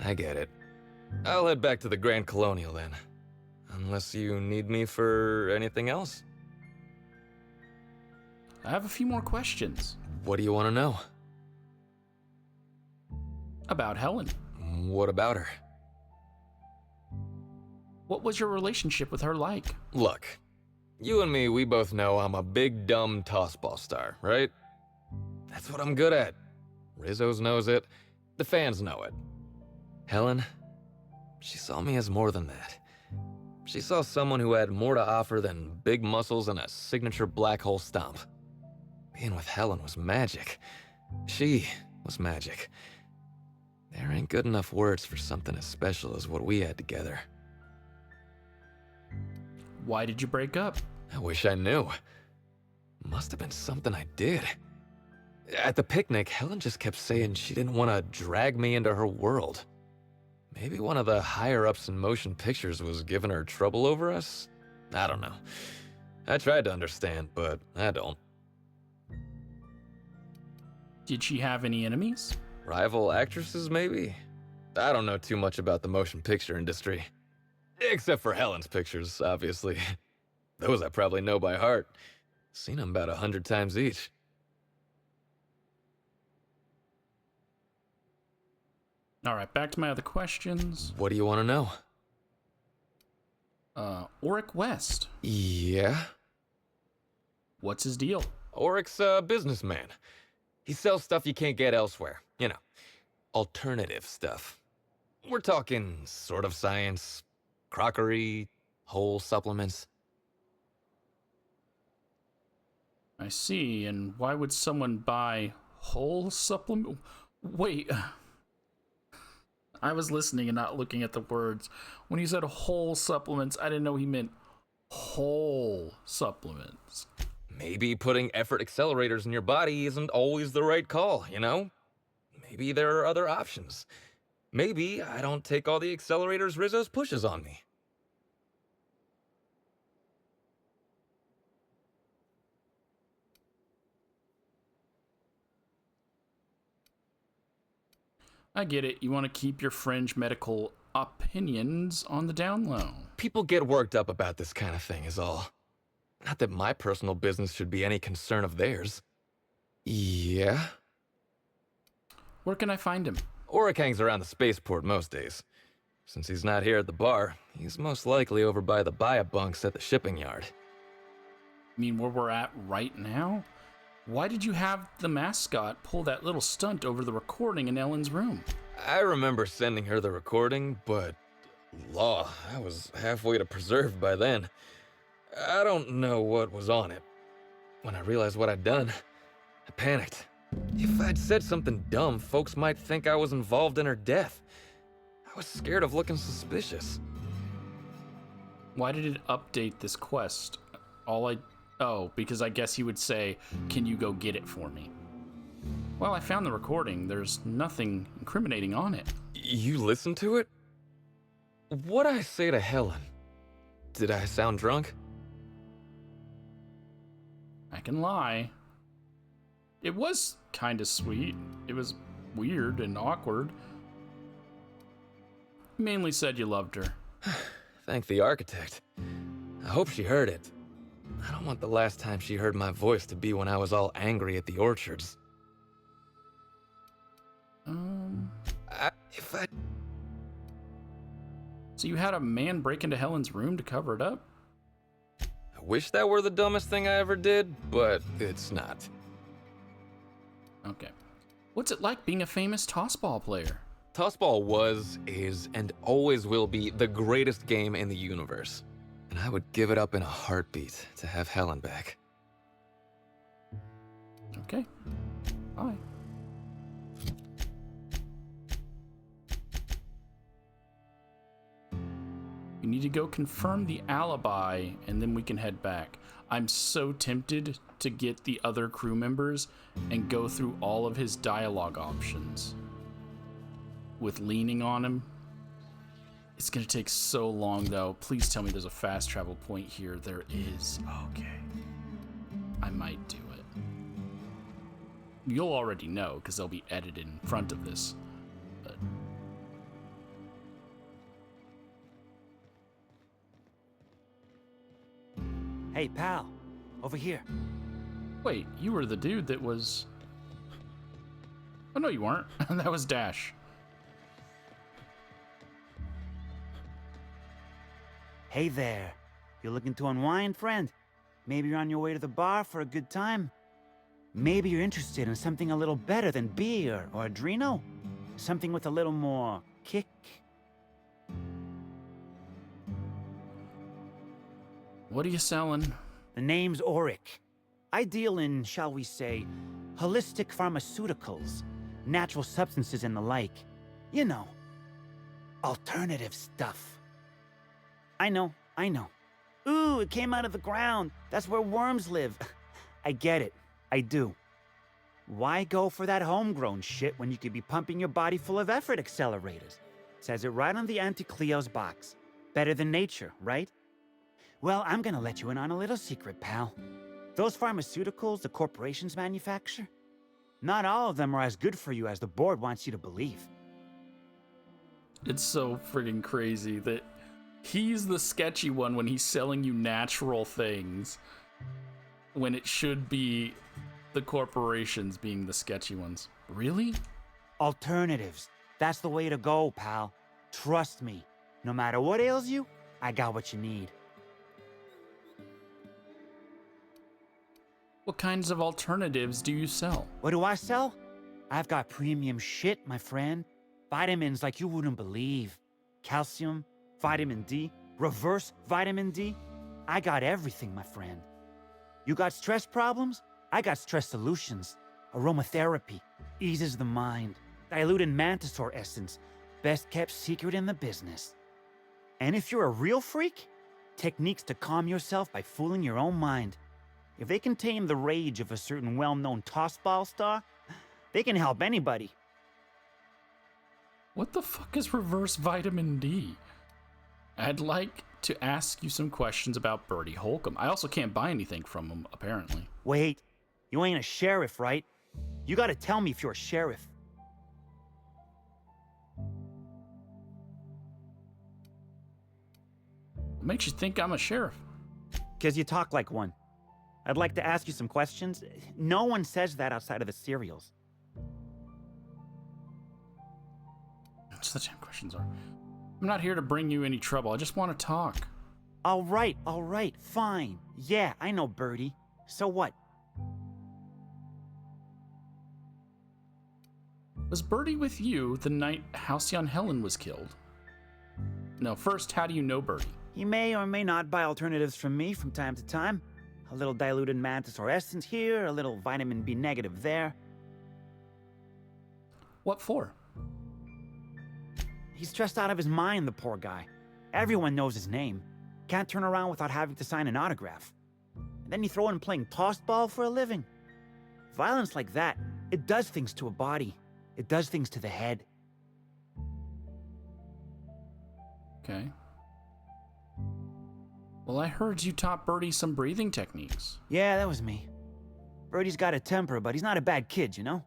I get it. I'll head back to the Grand Colonial then. Unless you need me for anything else. I have a few more questions. What do you want to know? About Helen. What about her? What was your relationship with her like? Look, you and me, we both know I'm a big dumb tossball star, right? That's what I'm good at. Rizzo's knows it. The fans know it. Helen, she saw me as more than that. She saw someone who had more to offer than big muscles and a signature black hole stomp. Being with Helen was magic. She was magic. There ain't good enough words for something as special as what we had together. Why did you break up? I wish I knew. Must have been something I did. At the picnic, Helen just kept saying she didn't want to drag me into her world. Maybe one of the higher-ups in motion pictures was giving her trouble over us? I don't know. I tried to understand, but I don't. Did she have any enemies? Rival actresses, maybe? I don't know too much about the motion picture industry. Except for Helen's pictures, obviously. Those I probably know by heart. Seen them about 100 times each. All right, back to my other questions. What do you want to know? Auric West. Yeah? What's his deal? Auric's a businessman. He sells stuff you can't get elsewhere. You know, alternative stuff. We're talking sort of science, crockery, whole supplements. I see, and why would someone buy whole supplement? Wait, I was listening and not looking at the words. When he said whole supplements, I didn't know he meant Whole supplements. Maybe putting effort accelerators in your body isn't always the right call, you know? Maybe there are other options. Maybe I don't take all the accelerators Rizzo's pushes on me. I get it. You want to keep your fringe medical opinions on the down low. People get worked up about this kind of thing is all. Not that my personal business should be any concern of theirs. Yeah? Where can I find him? Auric hangs around the spaceport most days. Since he's not here at the bar, he's most likely over by the buy-a-bunks at the shipping yard. You mean where we're at right now? Why did you have the mascot pull that little stunt over the recording in Ellen's room? I remember sending her the recording, but law, I was halfway to preserved by then. I don't know what was on it. When I realized what I'd done, I panicked. If I'd said something dumb, folks might think I was involved in her death. I was scared of looking suspicious. Why did it update this quest? Oh, because I guess he would say, can you go get it for me? Well, I found the recording. There's nothing incriminating on it. You listened to it? What'd I say to Helen? Did I sound drunk? I can lie. It was kind of sweet. It was weird and awkward. You mainly said you loved her. Thank the architect. I hope she heard it. I don't want the last time she heard my voice to be when I was all angry at the orchards. So you had a man break into Helen's room to cover it up? I wish that were the dumbest thing I ever did, but it's not. Okay. What's it like being a famous Tossball player? Tossball was, is, and always will be the greatest game in the universe. And I would give it up in a heartbeat to have Helen back. Okay. Bye. You need to go confirm the alibi, and then we can head back. I'm so tempted to get the other crew members and go through all of his dialogue options. With leaning on him. It's gonna take so long though. Please tell me there's a fast travel point here. There is. Okay. I might do it. You'll already know because they'll be edited in front of this. But Hey, pal. Over here. wait, you were the dude that was... Oh no, you weren't. That was Dash. Hey there. You looking to unwind, friend? Maybe you're on your way to the bar for a good time? Maybe you're interested in something a little better than beer or Adreno? Something with a little more kick? What are you selling? The name's Auric. I deal in, shall we say, holistic pharmaceuticals, natural substances and the like. You know, alternative stuff. I know. Ooh, it came out of the ground. That's where worms live. I get it. I do. Why go for that homegrown shit when you could be pumping your body full of effort accelerators? Says it right on the Anti-Cleo's box. Better than nature, right? Well, I'm gonna let you in on a little secret, pal. Those pharmaceuticals the corporations manufacture, not all of them are as good for you as the board wants you to believe. It's so friggin' crazy that he's the sketchy one when he's selling you natural things, when it should be the corporations being the sketchy ones. Really? Alternatives. That's the way to go, pal. Trust me. No matter what ails you, I got what you need. What kinds of alternatives do you sell? What do I sell? I've got premium shit, my friend. Vitamins like you wouldn't believe. Calcium, vitamin D, reverse vitamin D. I got everything, my friend. You got stress problems? I got stress solutions. Aromatherapy eases the mind. Diluted mantisaur essence, best kept secret in the business. And if you're a real freak, Techniques to calm yourself by fooling your own mind. If they can tame the rage of a certain well-known Tossball star, they can help anybody. What the fuck is reverse vitamin D? I'd like to ask you some questions about Bertie Holcomb. I also can't buy anything from him, apparently. Wait, you ain't a sheriff, right? You gotta tell me if you're a sheriff. What makes you think I'm a sheriff? 'Cause you talk like one. I'd like to ask you some questions. No one says that outside of the serials. What the damn questions are? I'm not here to bring you any trouble. I just want to talk. All right, fine. Yeah, I know Bertie. So what? Was Bertie with you the night Halcyon Helen was killed? No, first, how do you know Bertie? He may or may not buy alternatives from me from time to time. A little diluted mantisaur essence here, a little vitamin B negative there. What for? He's stressed out of his mind, the poor guy. Everyone knows his name. Can't turn around without having to sign an autograph. And then you throw in playing tossball for a living. Violence like that, it does things to a body. It does things to the head. Okay. Well, I heard you taught Bertie some breathing techniques. Yeah, that was me. Bertie's got a temper, but he's not a bad kid, you know?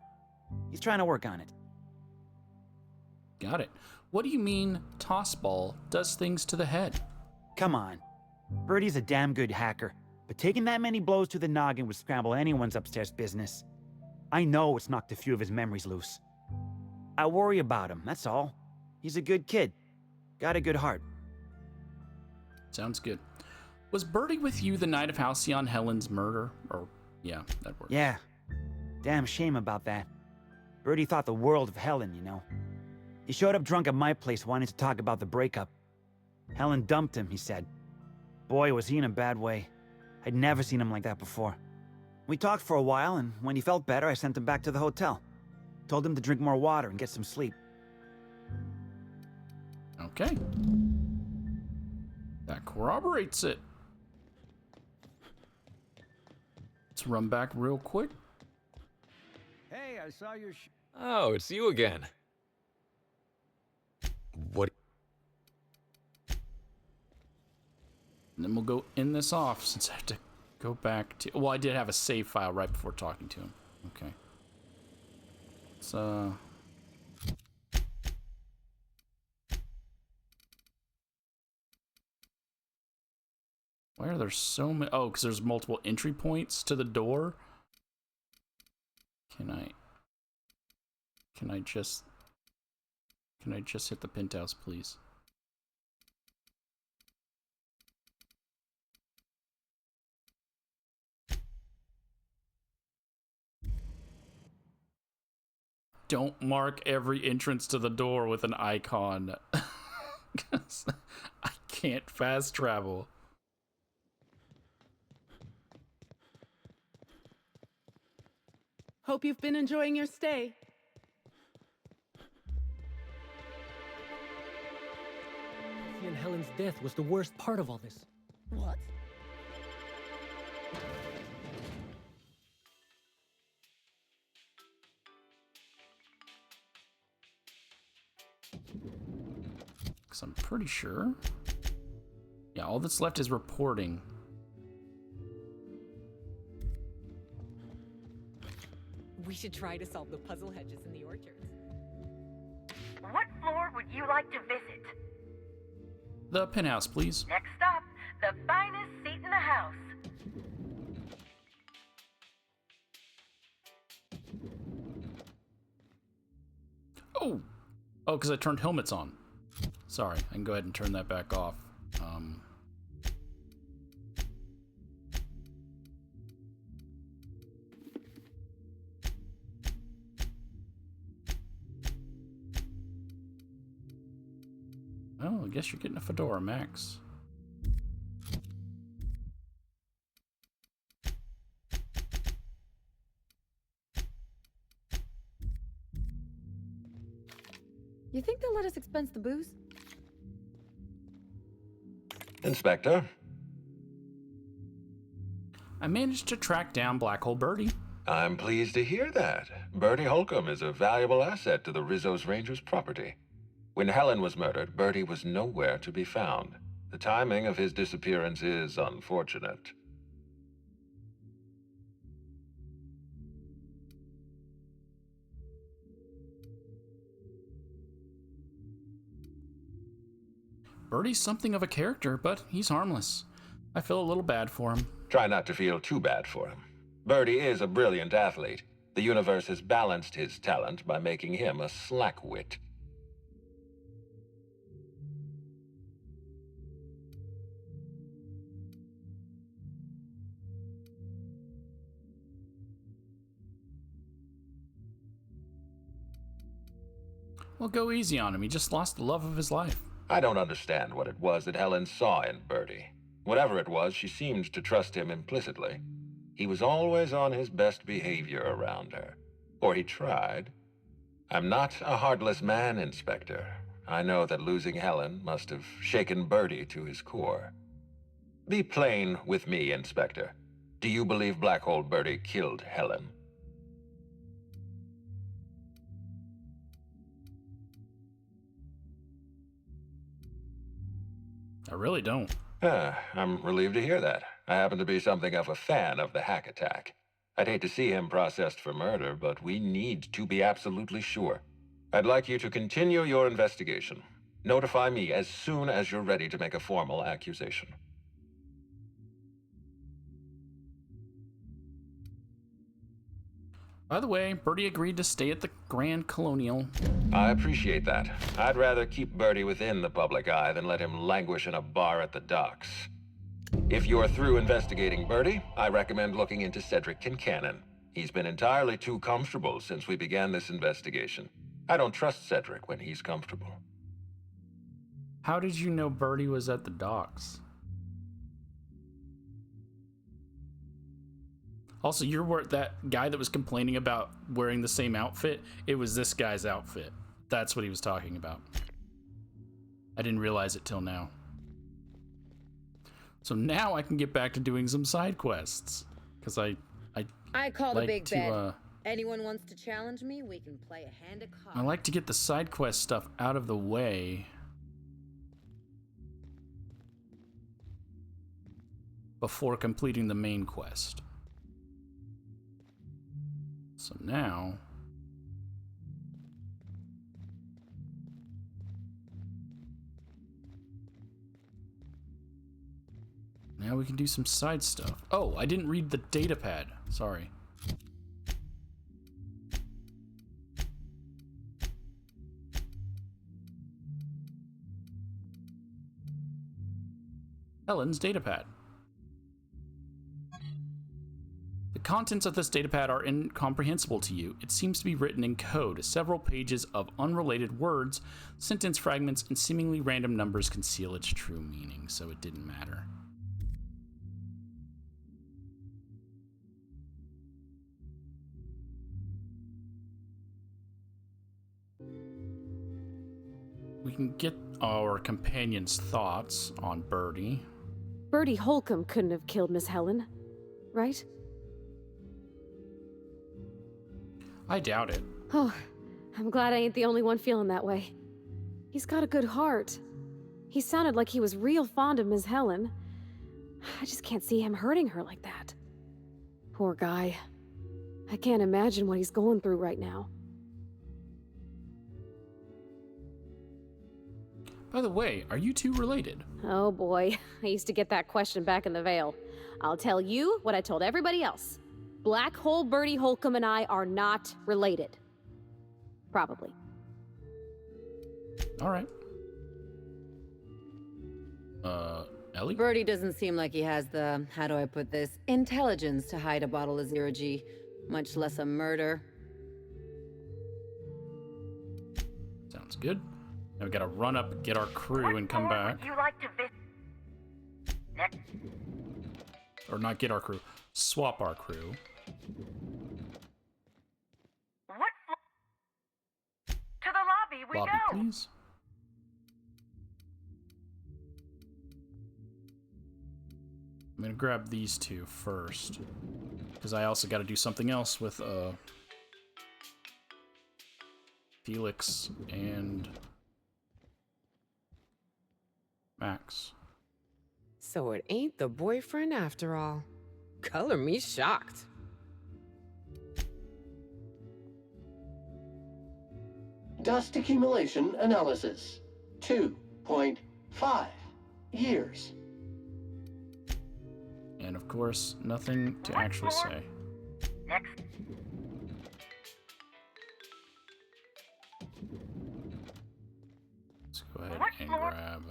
He's trying to work on it. Got it. What do you mean Tossball does things to the head? Come on. Bertie's a damn good hacker, but taking that many blows to the noggin would scramble anyone's upstairs business. I know it's knocked a few of his memories loose. I worry about him, that's all. He's a good kid. Got a good heart. Sounds good. Was Bertie with you the night of Halcyon Helen's murder? Or, yeah, that works. Yeah. Damn shame about that. Bertie thought the world of Helen, you know. He showed up drunk at my place wanting to talk about the breakup. Helen dumped him, he said. Boy, was he in a bad way. I'd never seen him like that before. We talked for a while, and when he felt better, I sent him back to the hotel. Told him to drink more water and get some sleep. Okay. That corroborates it. Let's run back real quick. Hey, I saw your Oh, it's you again. What? And then we'll go end this off since I have to go back to... Well, I did have a save file right before talking to him. Okay. So... Why are there so many? Oh, because there's multiple entry points to the door. Can I just hit the penthouse, please? Don't mark every entrance to the door with an icon. 'Cause I can't fast travel. Hope you've been enjoying your stay. And Helen's death was the worst part of all this. What? Because I'm pretty sure. Yeah, all that's left is reporting. We should try to solve the puzzle hedges in the orchards. What floor would you like to visit? The penthouse, please. Next up, the finest seat in the house. Oh, because I turned helmets on. Sorry, I can go ahead and turn that back off. Oh, I guess you're getting a fedora, Max. You think they'll let us expense the booze? Inspector? I managed to track down Black Hole Birdie. I'm pleased to hear that. Bertie Holcomb is a valuable asset to the Rizzo's Rangers property. When Helen was murdered, Bertie was nowhere to be found. The timing of his disappearance is unfortunate. Birdie's something of a character, but he's harmless. I feel a little bad for him. Try not to feel too bad for him. Bertie is a brilliant athlete. The universe has balanced his talent by making him a slackwit. Well, go easy on him. He just lost the love of his life. I don't understand what it was that Helen saw in Bertie. Whatever it was, she seemed to trust him implicitly. He was always on his best behavior around her. Or he tried. I'm not a heartless man, Inspector. I know that losing Helen must have shaken Bertie to his core. Be plain with me, Inspector. Do you believe Black Hole Bertie killed Helen? I really don't. I'm relieved to hear that. I happen to be something of a fan of the hack attack. I'd hate to see him processed for murder, but we need to be absolutely sure. I'd like you to continue your investigation. Notify me as soon as you're ready to make a formal accusation. By the way, Bertie agreed to stay at the Grand Colonial. I appreciate that. I'd rather keep Bertie within the public eye than let him languish in a bar at the docks. If you're through investigating Bertie, I recommend looking into Cedric Kincannon. He's been entirely too comfortable since we began this investigation. I don't trust Cedric when he's comfortable. How did you know Bertie was at the docks? Also, you're that guy that was complaining about wearing the same outfit. It was this guy's outfit. That's what he was talking about. I didn't realize it till now. So now I can get back to doing some side quests. Because I call like the big to, bet. Anyone wants to challenge me, we can play a hand of cards. I like to get the side quest stuff out of the way before completing the main quest. So now we can do some side stuff. Oh, I didn't read the data pad. Sorry. Helen's datapad. The contents of this datapad are incomprehensible to you. It seems to be written in code. Several pages of unrelated words, sentence fragments, and seemingly random numbers conceal its true meaning, so it didn't matter. We can get our companion's thoughts on Bertie. Bertie Holcomb couldn't have killed Miss Helen, right? I doubt it. Oh, I'm glad I ain't the only one feeling that way. He's got a good heart. He sounded like he was real fond of Miss Helen. I just can't see him hurting her like that. Poor guy. I can't imagine what he's going through right now. By the way, are you two related? Oh boy, I used to get that question back in the Vale. I'll tell you what I told everybody else. Black Hole Bertie Holcomb and I are not related. Probably. All right. Ellie? Bertie doesn't seem like he has the, how do I put this, intelligence to hide a bottle of zero-G, much less a murder. Sounds good. Now we gotta run up, get our crew, and come back. Would you like to visit? Next. Or not get our crew. Swap our crew. What floor? To the lobby we Lobby, go. please. I'm gonna grab these two first, because I also got to do something else with Felix and Max. So it ain't the boyfriend after all. Color me shocked. Dust accumulation analysis. 2.5 years. And of course, nothing to actually say. Next. Let's go ahead What and floor? grab.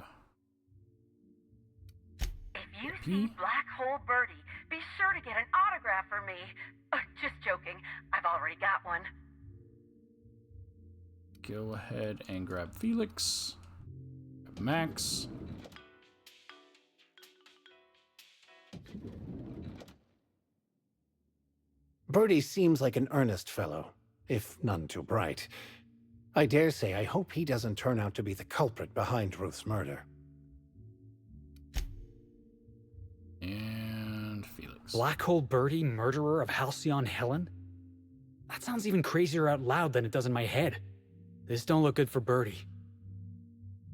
If you see Black Hole Birdie, be sure to get an autograph for me. Just joking. I've already got one. Go ahead and grab Felix. Grab Max. Birdie seems like an earnest fellow, if none too bright. I dare say I hope he doesn't turn out to be the culprit behind Ruth's murder. And Felix. Black Hole Birdie, murderer of Halcyon Helen? That sounds even crazier out loud than it does in my head. This don't look good for Birdie.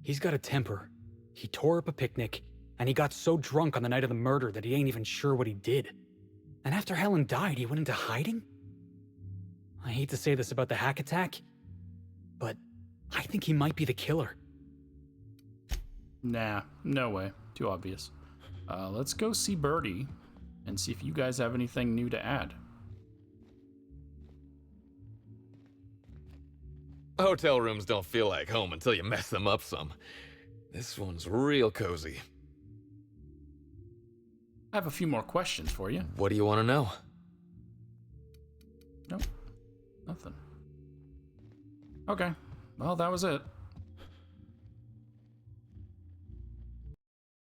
He's got a temper. He tore up a picnic, and he got so drunk on the night of the murder that he ain't even sure what he did. And after Helen died, he went into hiding? I hate to say this about the hack attack, but I think he might be the killer. Nah, no way. Too obvious. Let's go see Birdie and see if you guys have anything new to add. Hotel rooms don't feel like home until you mess them up some. This one's real cozy. I have a few more questions for you. What do you want to know? Nope. Nothing. Okay. Well, that was it.